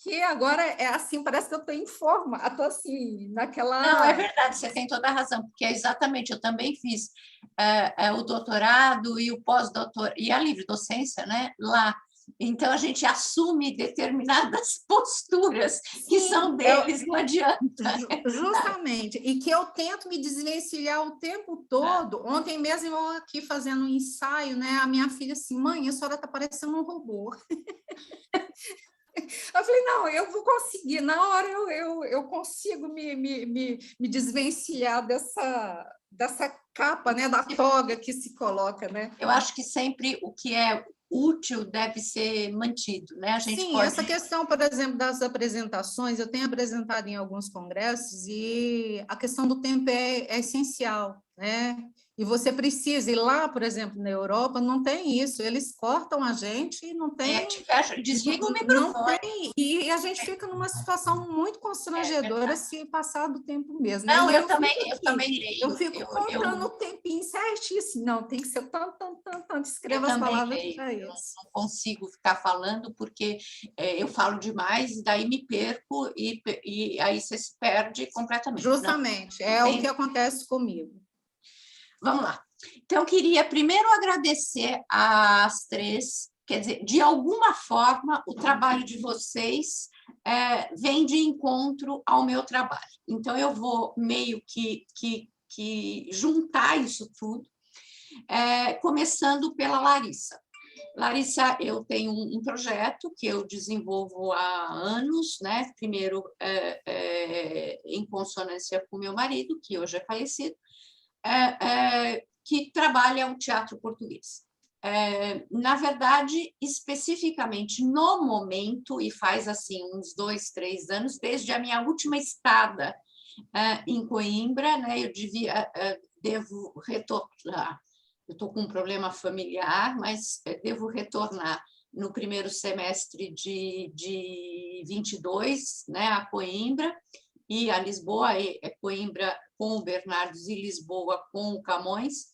Speaker 3: que agora é assim, parece que eu estou em forma, estou assim, naquela...
Speaker 2: Não, é verdade, você tem toda a razão, porque exatamente, eu também fiz o doutorado e o pós-doutorado, e a livre docência, né, lá. Então, a gente assume determinadas posturas que são deles, não adianta.
Speaker 3: Justamente, e que eu tento me desvencilhar o tempo todo. Ontem mesmo, eu aqui fazendo um ensaio, né? A minha filha assim, mãe, a senhora está parecendo um robô. Eu falei, não, eu vou conseguir, na hora eu consigo me desvencilhar dessa capa, né? Da toga que se coloca, né?
Speaker 2: Eu acho que sempre o que é útil deve ser mantido, né? A gente
Speaker 3: Sim, essa questão, por exemplo, das apresentações, eu tenho apresentado em alguns congressos e a questão do tempo é essencial, né? E você precisa ir lá, por exemplo, na Europa, não tem isso, eles cortam a gente e não tem...
Speaker 2: desliga o microfone.
Speaker 3: Não tem, e a gente fica numa situação muito constrangedora se passar do tempo mesmo.
Speaker 2: Não, eu também irei.
Speaker 3: Eu fico contando o tempinho certíssimo. Não, tem que ser tanto, escreva as palavras para isso.
Speaker 2: Não consigo ficar falando, porque eu falo demais, e daí me perco, e aí você se perde completamente.
Speaker 3: Justamente, o que acontece comigo.
Speaker 2: Vamos lá. Então, eu queria primeiro agradecer às três, quer dizer, de alguma forma, o trabalho de vocês vem de encontro ao meu trabalho. Então, eu vou meio que juntar isso tudo, começando pela Larissa. Larissa, eu tenho um projeto que eu desenvolvo há anos, né? Primeiro em consonância com meu marido, que hoje é falecido, que trabalha o teatro português. Na verdade, especificamente no momento, e faz assim uns 2, 3 anos, desde a minha última estada em Coimbra, né, eu devo retornar. Eu estou com um problema familiar, mas devo retornar no primeiro semestre de 22, né, a Coimbra, e a Lisboa, Coimbra com o Bernardes e Lisboa com o Camões,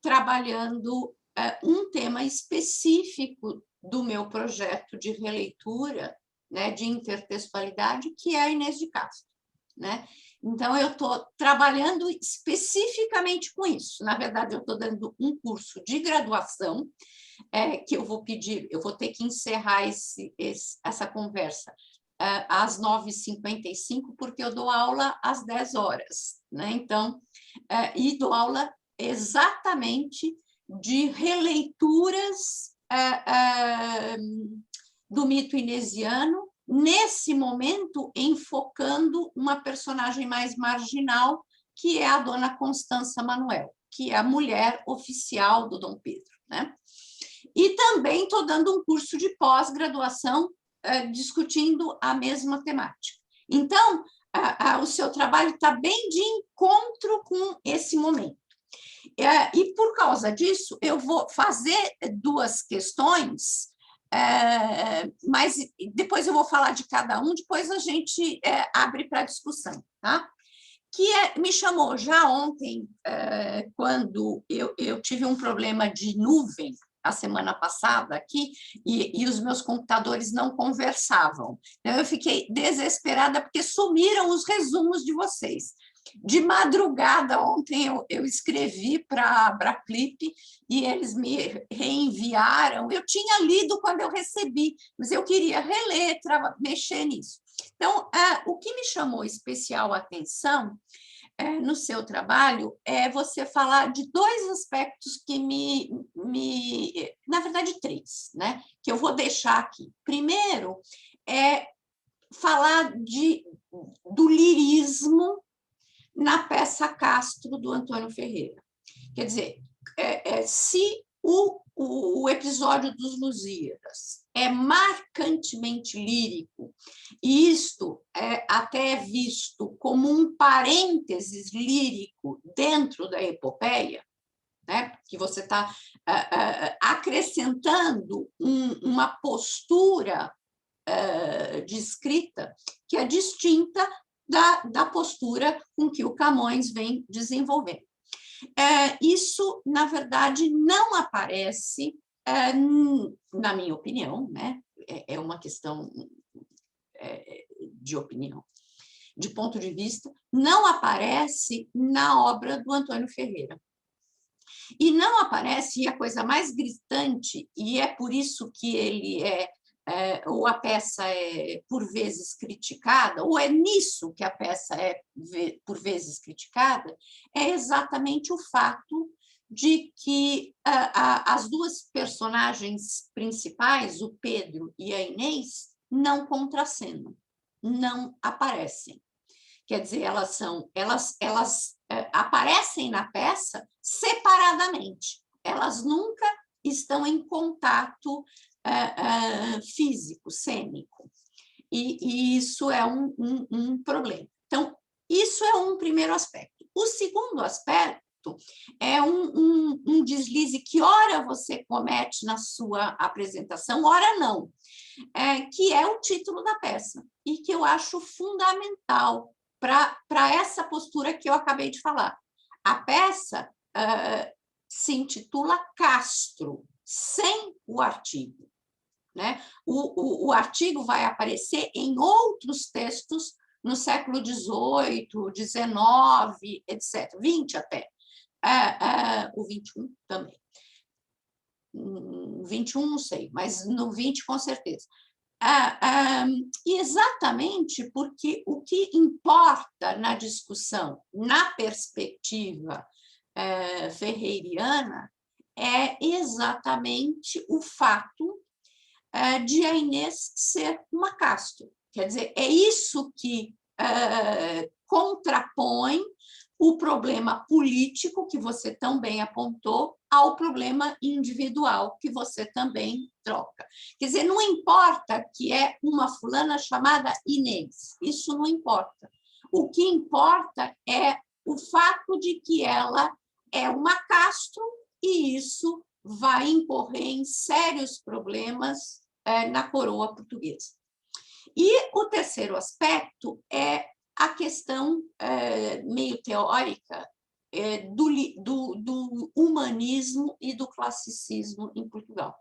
Speaker 2: trabalhando um tema específico do meu projeto de releitura, né, de intertextualidade, que é a Inês de Castro, né? Então, eu estou trabalhando especificamente com isso. Na verdade, eu estou dando um curso de graduação, que eu vou pedir, eu vou ter que encerrar essa conversa às 9h55, porque eu dou aula às 10 horas, né? Então, e dou aula exatamente de releituras do mito inesiano, nesse momento enfocando uma personagem mais marginal, que é a dona Constança Manuel, que é a mulher oficial do Dom Pedro, né? E também estou dando um curso de pós-graduação discutindo a mesma temática. Então, o seu trabalho está bem de encontro com esse momento. E, por causa disso, eu vou fazer 2 questões, mas depois eu vou falar de cada um, depois a gente abre para discussão, tá? Que me chamou já ontem, quando eu tive um problema de nuvem, a semana passada aqui, e os meus computadores não conversavam. Então, eu fiquei desesperada, porque sumiram os resumos de vocês. De madrugada, ontem, eu escrevi para a Abraclip e eles me reenviaram. Eu tinha lido quando eu recebi, mas eu queria reler, mexer nisso. Então, o que me chamou especial atenção no seu trabalho é você falar de 2 aspectos que na verdade, 3, né? Que eu vou deixar aqui. Primeiro, falar do lirismo na peça Castro, do Antônio Ferreira. Quer dizer, se o episódio dos Lusíadas é marcantemente lírico, e isto até é visto como um parênteses lírico dentro da epopeia, né? Que você está acrescentando uma postura de escrita que é distinta da postura com que o Camões vem desenvolvendo. Isso, na verdade, não aparece, na minha opinião, né? É uma questão de opinião, de ponto de vista, não aparece na obra do Antônio Ferreira. E não aparece, e a coisa mais gritante, e é por isso que ele ou a peça é por vezes criticada, ou é nisso que a peça é por vezes criticada, é exatamente o fato de que as 2 personagens principais, o Pedro e a Inês, não contracenam, não aparecem. Quer dizer, elas aparecem na peça separadamente, elas nunca estão em contato físico, cênico, e isso é um problema. Então, isso é um primeiro aspecto. O segundo aspecto é um deslize que ora você comete na sua apresentação, ora não, que é o título da peça, e que eu acho fundamental para essa postura que eu acabei de falar. A peça se intitula Castro, sem o artigo, né? O artigo vai aparecer em outros textos no século XVIII, XIX, etc., 20 até, o 21 também. 21 não sei, mas no 20 com certeza. Exatamente porque o que importa na discussão, na perspectiva ferreiriana, é exatamente o fato de a Inês ser uma Castro. Quer dizer, é isso que contrapõe o problema político, que você também apontou, ao problema individual, que você também troca. Quer dizer, não importa que é uma fulana chamada Inês, isso não importa. O que importa é o fato de que ela é uma Castro, e isso vai incorrer em sérios problemas na coroa portuguesa. E o terceiro aspecto é a questão meio teórica do humanismo e do classicismo em Portugal.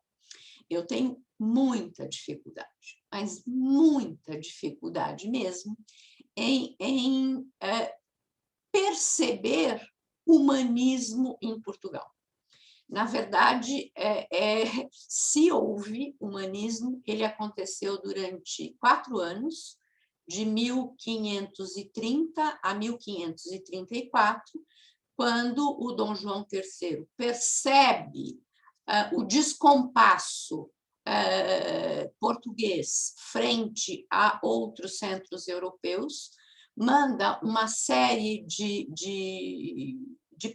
Speaker 2: Eu tenho muita dificuldade, mas muita dificuldade mesmo, em perceber humanismo em Portugal. Na verdade, se houve humanismo, ele aconteceu durante 4 anos, de 1530 a 1534, quando o Dom João III percebe o descompasso português frente a outros centros europeus, manda uma série de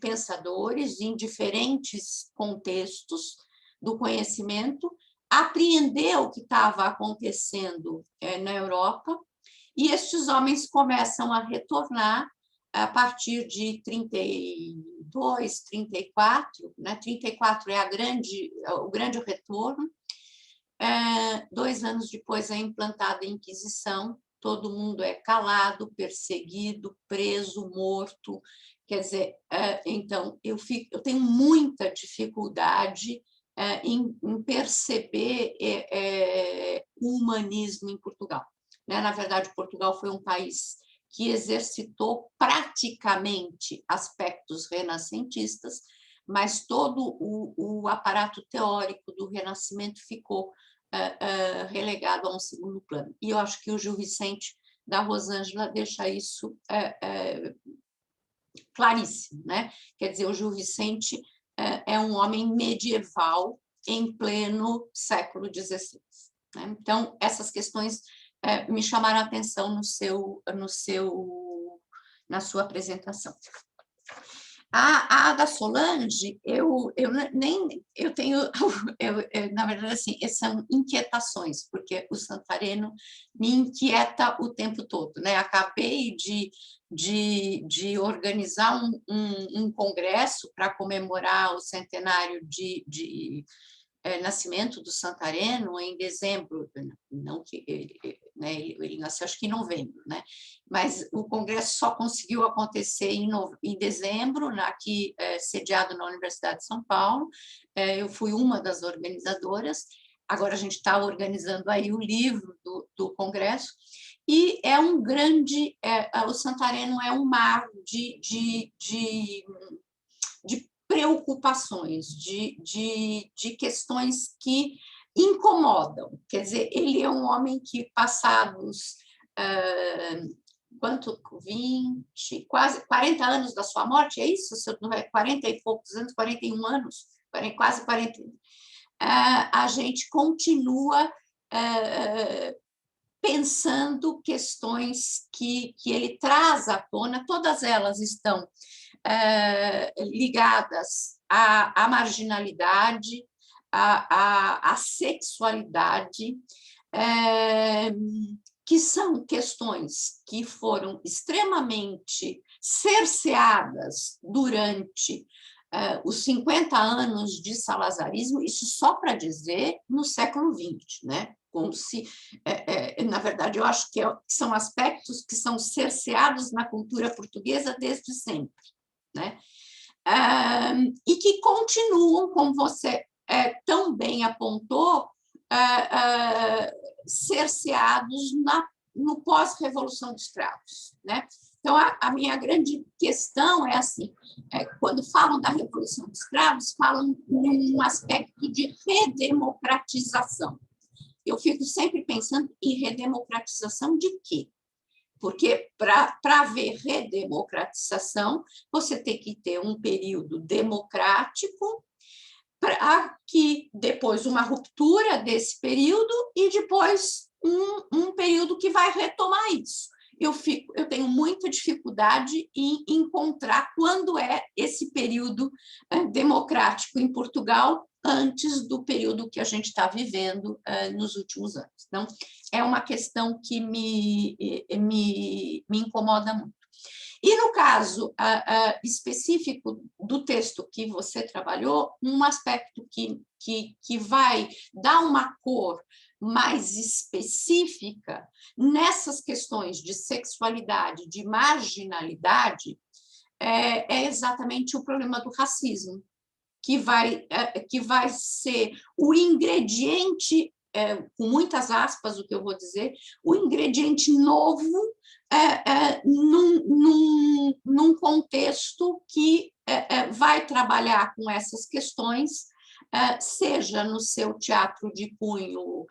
Speaker 2: pensadores em diferentes contextos do conhecimento, apreender o que estava acontecendo na Europa, e estes homens começam a retornar a partir de 32, 34, né? 34 é o grande retorno. 2 anos depois é implantada a Inquisição, todo mundo é calado, perseguido, preso, morto. Quer dizer, então, eu tenho muita dificuldade em perceber o humanismo em Portugal. Na verdade, Portugal foi um país que exercitou praticamente aspectos renascentistas, mas todo o aparato teórico do Renascimento ficou relegado a um segundo plano. E eu acho que o Gil Vicente da Rosângela deixa isso claríssimo, né? Quer dizer, o Gil Vicente é um homem medieval em pleno século XVI. Né? Então, essas questões me chamaram a atenção na sua apresentação. A Ada Solange, eu tenho, na verdade, assim, são inquietações, porque o Santareno me inquieta o tempo todo, né? Acabei de organizar um congresso para comemorar o centenário de nascimento do Santareno em dezembro, não que né, ele nasceu acho que em novembro, né? Mas o congresso só conseguiu acontecer em dezembro, aqui sediado na Universidade de São Paulo. Eu fui uma das organizadoras. Agora a gente está organizando aí o livro do congresso, e é um grande, o Santareno é um mar de preocupações, de questões que incomodam. Quer dizer, ele é um homem que, passados 20, quase 40 anos da sua morte, é isso? 40 e poucos anos, 41 anos, quase 40, a gente continua pensando questões que ele traz à tona, todas elas estão ligadas à marginalidade, à sexualidade, que são questões que foram extremamente cerceadas durante os 50 anos de salazarismo, isso só para dizer no século XX, né? Como se, na verdade, eu acho que são aspectos que são cerceados na cultura portuguesa desde sempre, né? E que continuam, como você tão bem apontou, cerceados no pós-revolução dos escravos, né? Então, a minha grande questão é assim, quando falam da Revolução dos Escravos, falam num aspecto de redemocratização. Eu fico sempre pensando em redemocratização de quê? Porque, para haver redemocratização, você tem que ter um período democrático, para que depois uma ruptura desse período e depois um período que vai retomar isso. Eu tenho muita dificuldade em encontrar quando é esse período democrático em Portugal, antes do período que a gente está vivendo nos últimos anos. Então, é uma questão que me incomoda muito. E no caso específico do texto que você trabalhou, um aspecto que vai dar uma cor mais específica nessas questões de sexualidade, de marginalidade, é exatamente o problema do racismo, que vai ser o ingrediente, com muitas aspas, o que eu vou dizer, o ingrediente novo num contexto que vai trabalhar com essas questões, seja no seu teatro de cunho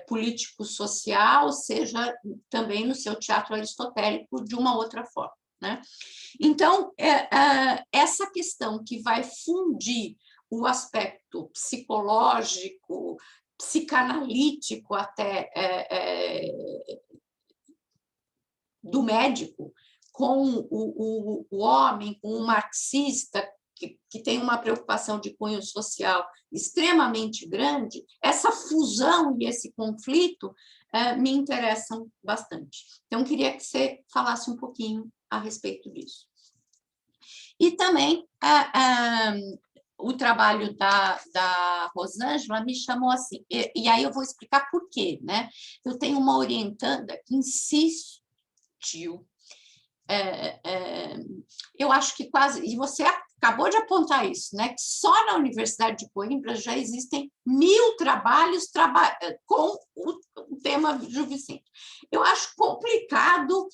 Speaker 2: político-social, seja também no seu teatro aristotélico de uma outra forma, né? Então, essa questão que vai fundir o aspecto psicológico, psicanalítico até do médico, com o homem, com o marxista, que tem uma preocupação de cunho social extremamente grande, essa fusão e esse conflito me interessam bastante. Então, queria que você falasse um pouquinho a respeito disso. E também o trabalho da Rosângela me chamou assim, e aí eu vou explicar por quê, né? Eu tenho uma orientanda que insistiu, eu acho que quase, e você acabou de apontar isso, né? Que só na Universidade de Coimbra já existem 1000 trabalhos com o tema Gil Vicente. Eu acho complicado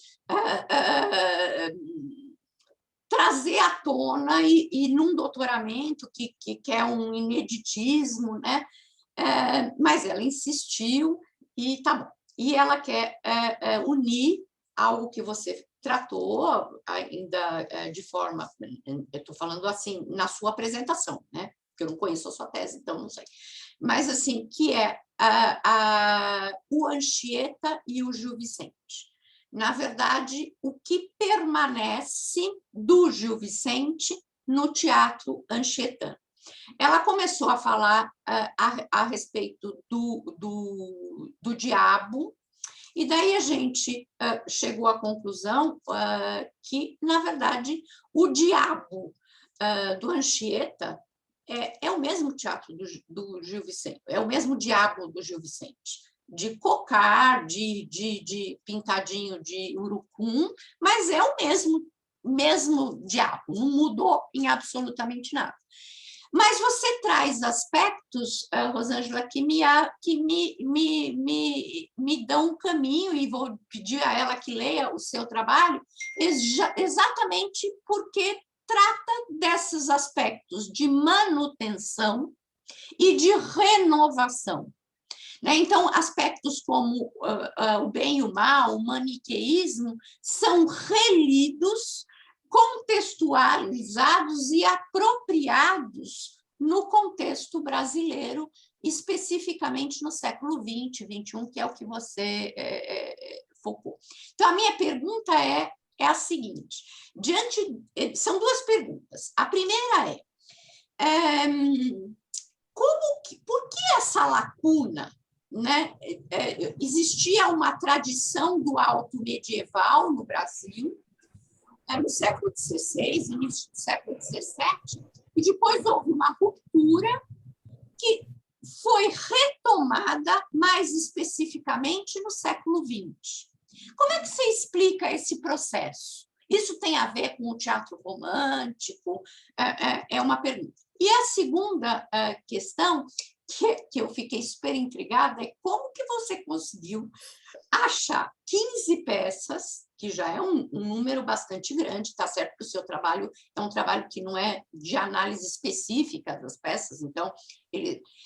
Speaker 2: trazer à tona e num doutoramento que é um ineditismo, né? Mas ela insistiu e tá bom. E ela quer unir algo que você tratou ainda de forma, eu estou falando assim, na sua apresentação, né? Porque eu não conheço a sua tese, então não sei. Mas, assim, que é o Anchieta e o Gil Vicente. Na verdade, o que permanece do Gil Vicente no teatro anchietano. Ela começou a falar a respeito do diabo, e daí a gente chegou à conclusão que, na verdade, o diabo do Anchieta é o mesmo teatro do Gil Vicente, é o mesmo diabo do Gil Vicente, de cocar, de pintadinho de urucum, mas é o mesmo diabo, não mudou em absolutamente nada. Mas você traz aspectos, Rosângela, que me dão um caminho, e vou pedir a ela que leia o seu trabalho, exatamente porque trata desses aspectos de manutenção e de renovação. Então, aspectos como o bem e o mal, o maniqueísmo, são relidos, contextualizados e apropriados no contexto brasileiro, especificamente no século XX, XXI, que é o que você focou. Então, a minha pergunta é a seguinte: são duas perguntas. A primeira por que essa lacuna? Né? Existia uma tradição do alto medieval no Brasil, no século XVI, início do século XVII, e depois houve uma ruptura que foi retomada mais especificamente no século XX. Como é que você explica esse processo? Isso tem a ver com o teatro romântico? É uma pergunta. E a segunda questão, que eu fiquei super intrigada, é como que você conseguiu achar 15 peças, que já é um número bastante grande, está certo que o seu trabalho é um trabalho que não é de análise específica das peças, então,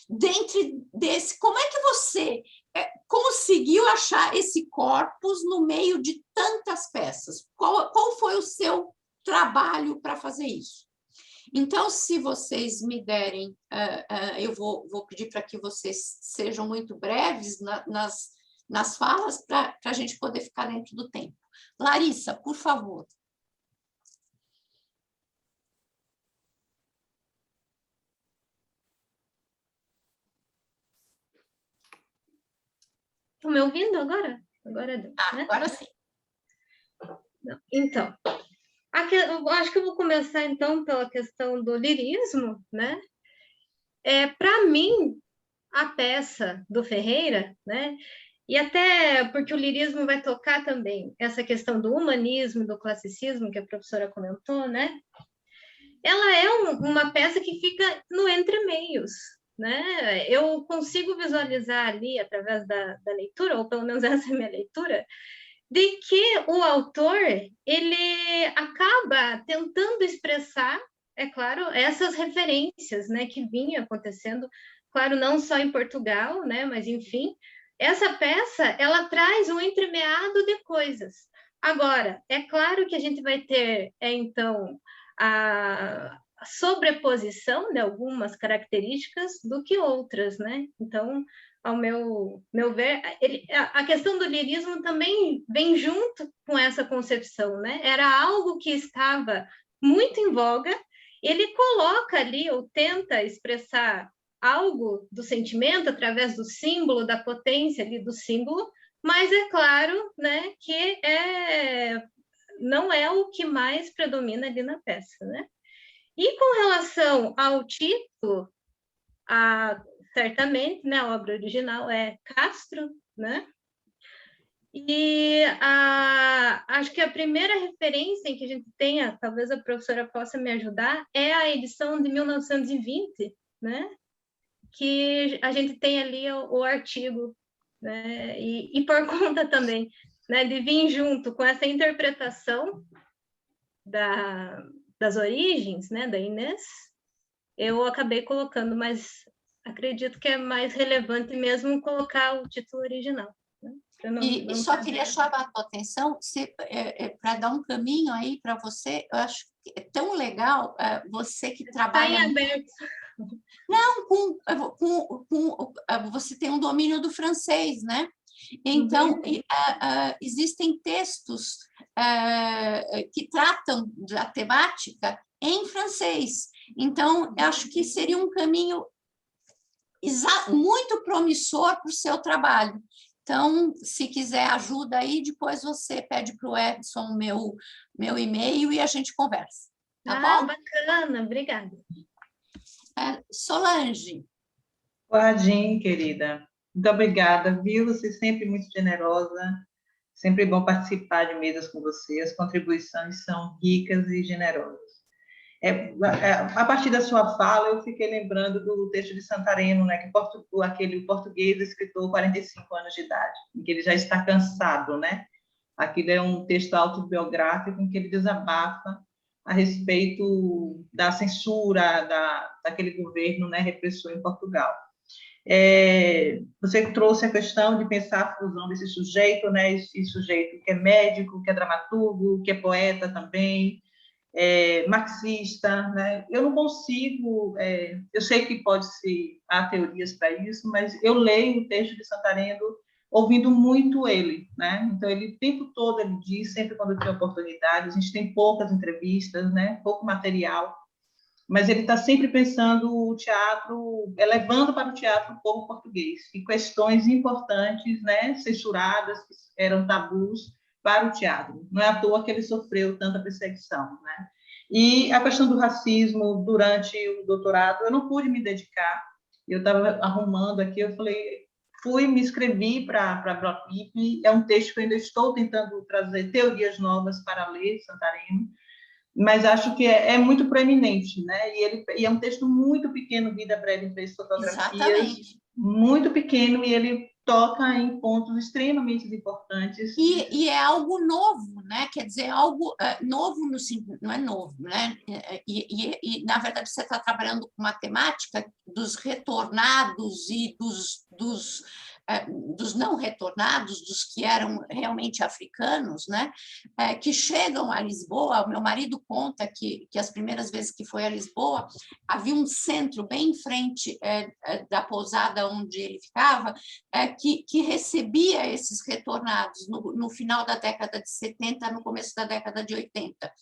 Speaker 2: dentre desse, como é que você conseguiu achar esse corpus no meio de tantas peças? Qual foi o seu trabalho para fazer isso? Então, se vocês me derem, eu vou pedir para que vocês sejam muito breves nas falas, para a gente poder ficar dentro do tempo. Larissa, por favor.
Speaker 4: Estão me ouvindo agora? Agora deu, né?
Speaker 2: Agora sim.
Speaker 4: Então, Eu acho que eu vou começar, então, pela questão do lirismo, né? Para mim, a peça do Ferreira, né? E até porque o lirismo vai tocar também essa questão do humanismo, do classicismo, que a professora comentou, né? Ela é uma peça que fica no entre-meios, né? Eu consigo visualizar ali, através da leitura, ou pelo menos essa é a minha leitura, de que o autor, ele acaba tentando expressar, é claro, essas referências, né, que vinham acontecendo, claro, não só em Portugal, né, mas enfim, essa peça, ela traz um entremeado de coisas. Agora, é claro que a gente vai ter, então, a sobreposição de algumas características do que outras, né? Então, ao meu ver, a questão do lirismo também vem junto com essa concepção, né? Era algo que estava muito em voga, ele coloca ali, ou tenta expressar algo do sentimento através do símbolo, da potência ali do símbolo, mas é claro, né, que não é o que mais predomina ali na peça, né? E com relação ao título, certamente, né, a obra original é Castro, né? E acho que a primeira referência em que a gente tenha, talvez a professora possa me ajudar, é a edição de 1920, né? Que a gente tem ali o artigo, né? E por conta também, né, de vir junto com essa interpretação das origens, né, da Inês, eu acabei colocando, mas acredito que é mais relevante mesmo colocar o título original. Né?
Speaker 2: E só queria chamar a tua atenção, para dar um caminho aí para você, eu acho que é tão legal você que trabalha...
Speaker 4: Está em aberto.
Speaker 2: Não, você tem um domínio do francês, né? Então, existem textos que tratam da temática em francês. Então, eu acho que seria um caminho muito promissor para o seu trabalho. Então, se quiser ajuda aí, depois você pede para o Edson meu e-mail e a gente conversa. Tá bom?
Speaker 4: Bacana, obrigada.
Speaker 2: Solange.
Speaker 5: Olá, Jean, querida. Muito obrigada, viu? Você sempre muito generosa. Sempre bom participar de mesas com você. As contribuições são ricas e generosas. A partir da sua fala, eu fiquei lembrando do texto de Santareno, né, que aquele português escritor 45 anos de idade, em que ele já está cansado, né? Aquilo é um texto autobiográfico em que ele desabafa a respeito da censura daquele governo, né, repressor em Portugal. Você trouxe a questão de pensar a fusão desse sujeito, né, esse sujeito que é médico, que é dramaturgo, que é poeta também, marxista, né? Eu não consigo, eu sei que há teorias para isso, mas eu leio o texto de Santareno ouvindo muito ele, né? Então ele o tempo todo ele diz, sempre quando tem oportunidade, a gente tem poucas entrevistas, né? Pouco material, mas ele está sempre pensando o teatro, levando para o teatro o povo português, e questões importantes, né? Censuradas, que eram tabus, para o teatro. Não é à toa que ele sofreu tanta perseguição, né? E a questão do racismo, durante o doutorado, eu não pude me dedicar. Eu estava arrumando aqui, eu me inscrevi para a Brotip, é um texto que eu ainda estou tentando trazer teorias novas para ler, Santareno, mas acho que é muito proeminente, né? E é um texto muito pequeno, Vida Breve em 3 Fotografias.
Speaker 2: Exatamente.
Speaker 5: Muito pequeno, e ele toca em pontos extremamente importantes.
Speaker 2: E é algo novo, né? Quer dizer, algo novo, não é novo, né? Na verdade, você está trabalhando com matemática dos retornados e dos não retornados, dos que eram realmente africanos, né? Que chegam a Lisboa. O meu marido conta que as primeiras vezes que foi a Lisboa, havia um centro bem em frente da pousada onde ele ficava, que recebia esses retornados no final da década de 70, no começo da década de 80.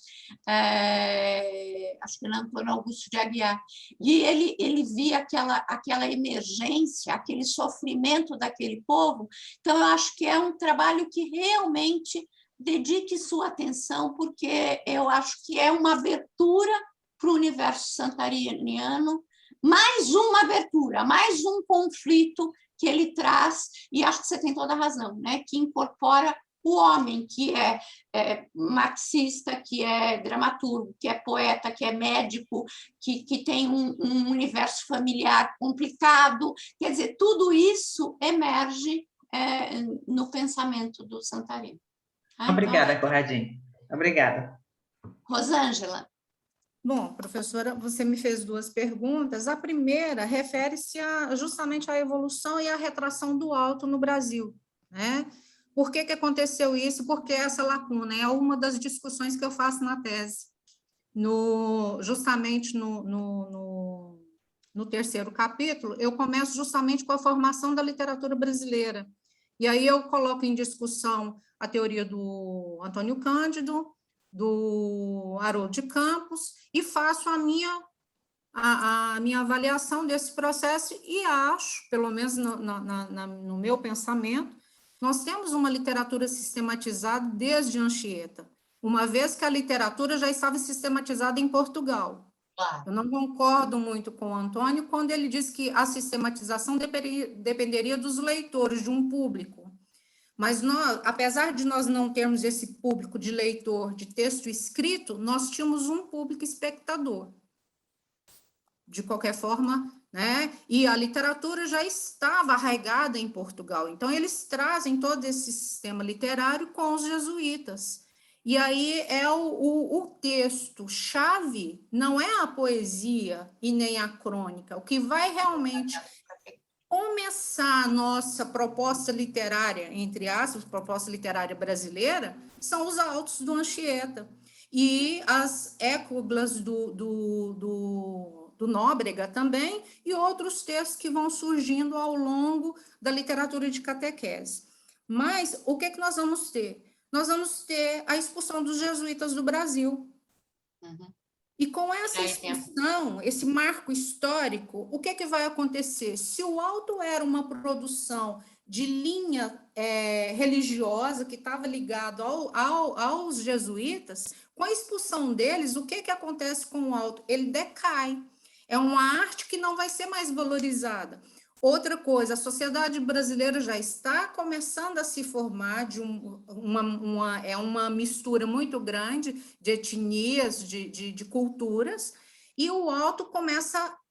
Speaker 2: Acho que era Antônio Augusto de Aguiar. E ele via aquela emergência, aquele sofrimento daquele povo. Então, eu acho que é um trabalho que realmente dedique sua atenção, porque eu acho que é uma abertura para o universo santariniano, mais uma abertura, mais um conflito que ele traz, e acho que você tem toda a razão, né? Que incorpora o homem, que é marxista, que é dramaturgo, que é poeta, que é médico, que tem um universo familiar complicado. Quer dizer, tudo isso emerge no pensamento do Santareno.
Speaker 5: Obrigada,
Speaker 2: Então,
Speaker 5: Conradinho. Obrigada.
Speaker 2: Rosângela.
Speaker 3: Bom, professora, você me fez 2 perguntas. A primeira refere-se justamente à evolução e à retração do alto no Brasil, né? Por que aconteceu isso? Porque essa lacuna é uma das discussões que eu faço na tese, justamente no 3º capítulo, eu começo justamente com a formação da literatura brasileira. E aí eu coloco em discussão a teoria do Antônio Cândido, do Haroldo de Campos, e faço a minha avaliação desse processo e acho, pelo menos no meu pensamento, nós temos uma literatura sistematizada desde Anchieta, uma vez que a literatura já estava sistematizada em Portugal.
Speaker 2: Claro.
Speaker 3: Eu não concordo muito com o Antônio quando ele diz que a sistematização dependeria dos leitores, de um público. Mas nós, apesar de nós não termos esse público de leitor de texto escrito, nós tínhamos um público espectador. De qualquer forma, né? E a literatura já estava arraigada em Portugal. Então, eles trazem todo esse sistema literário com os jesuítas. E aí é o texto-chave, não é a poesia e nem a crônica. O que vai realmente começar a nossa proposta literária, entre aspas, proposta literária brasileira, são os autos do Anchieta e as écoblas do Nóbrega também, e outros textos que vão surgindo ao longo da literatura de catequese. Mas o que nós vamos ter? Nós vamos ter a expulsão dos jesuítas do Brasil.
Speaker 2: Uhum.
Speaker 3: E com essa expulsão, esse marco histórico, o que vai acontecer? Se o Alto era uma produção de linha religiosa que estava ligado aos jesuítas, com a expulsão deles, o que acontece com o Alto? Ele decai. É uma arte que não vai ser mais valorizada. Outra coisa, a sociedade brasileira já está começando a se formar de uma mistura muito grande de etnias, de culturas, e o alto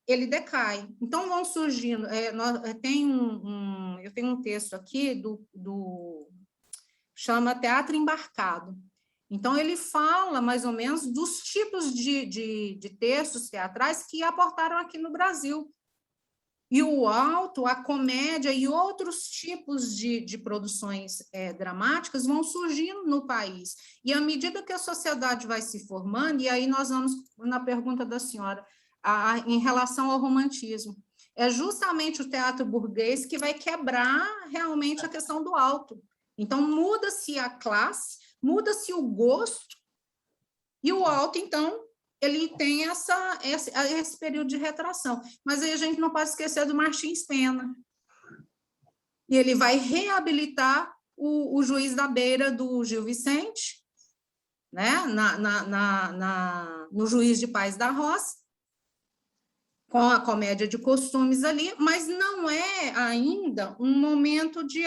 Speaker 3: ele decai. Então, vão surgindo... eu tenho um texto aqui chama Teatro Embarcado. Então, ele fala, mais ou menos, dos tipos de textos teatrais que aportaram aqui no Brasil. E o alto, a comédia e outros tipos de produções dramáticas vão surgindo no país. E à medida que a sociedade vai se formando, e aí nós vamos na pergunta da senhora, em relação ao romantismo, é justamente o teatro burguês que vai quebrar realmente a questão do alto. Então, muda-se a classe, muda-se o gosto, e o alto, então, ele tem esse período de retração. Mas aí a gente não pode esquecer do Martins Pena. E ele vai reabilitar o Juiz da Beira do Gil Vicente, né? No Juiz de Paz da Roça, com a comédia de costumes ali, mas não é ainda um momento de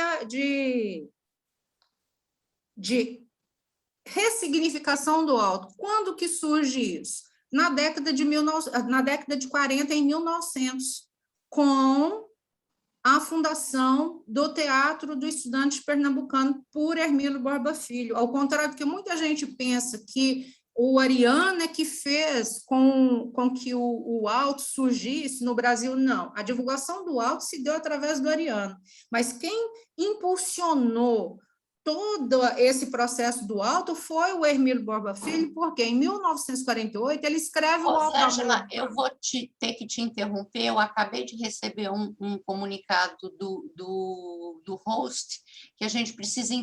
Speaker 3: ressignificação do alto. Quando que surge isso? Na década de 40, em 1900, com a fundação do Teatro do Estudante Pernambucano por Hermílio Borba Filho. Ao contrário do que muita gente pensa que o Ariano é que fez com que o alto surgisse no Brasil, não. A divulgação do alto se deu através do Ariano. Mas quem impulsionou todo esse processo do alto foi o Hermílio Borba Filho, porque em 1948 ele escreve o Alto.
Speaker 2: Rosângela, eu vou ter que te interromper, eu acabei de receber um comunicado do host, que a gente precisa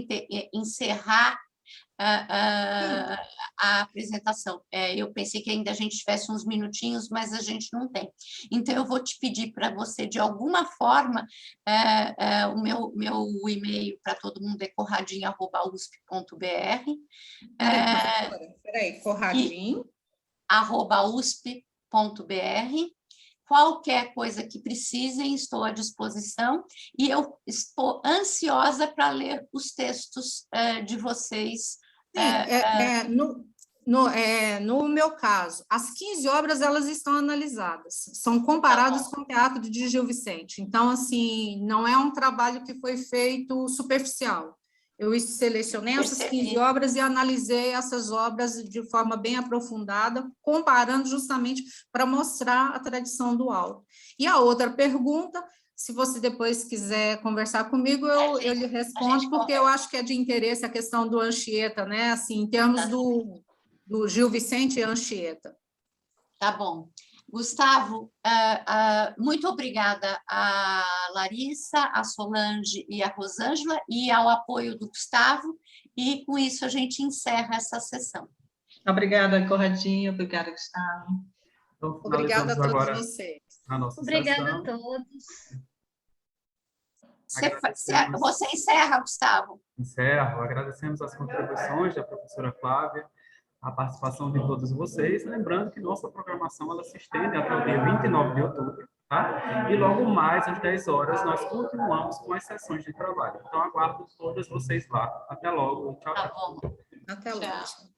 Speaker 2: encerrar a apresentação. Eu pensei que ainda a gente tivesse uns minutinhos, mas a gente não tem. Então, eu vou te pedir para você, de alguma forma, o meu e-mail para todo mundo é corradinho@usp.br.
Speaker 3: Peraí, corradinho.
Speaker 2: @usp.br. Qualquer coisa que precisem, estou à disposição, e eu estou ansiosa para ler os textos de vocês.
Speaker 3: No meu caso, as 15 obras, elas estão analisadas, são comparadas com o teatro de Gil Vicente. Então, assim, não é um trabalho que foi feito superficial. Eu selecionei essas 15 obras e analisei essas obras de forma bem aprofundada, comparando justamente para mostrar a tradição do Alto. E a outra pergunta, se você depois quiser conversar comigo, eu lhe respondo, porque eu acho que é de interesse a questão do Anchieta, né? Assim, em termos do Gil Vicente e Anchieta.
Speaker 2: Tá bom. Gustavo, muito obrigada a Larissa, a Solange e a Rosângela, e ao apoio do Gustavo, e com isso a gente encerra essa sessão.
Speaker 5: Obrigada, Corradinho, obrigada, Gustavo.
Speaker 1: Então,
Speaker 3: Obrigada a todos
Speaker 1: agora
Speaker 3: vocês.
Speaker 1: a nossa
Speaker 4: Obrigada
Speaker 1: sessão.
Speaker 4: a todos.
Speaker 2: Você encerra, Gustavo?
Speaker 1: Encerro. Agradecemos as contribuições da professora Flávia, a participação de todos vocês, lembrando que nossa programação ela se estende até o dia 29 de outubro, tá? E logo mais, às 10 horas, nós continuamos com as sessões de trabalho. Então, aguardo todas vocês lá. Até logo. Tchau, tchau.
Speaker 2: Tá bom.
Speaker 3: Até logo.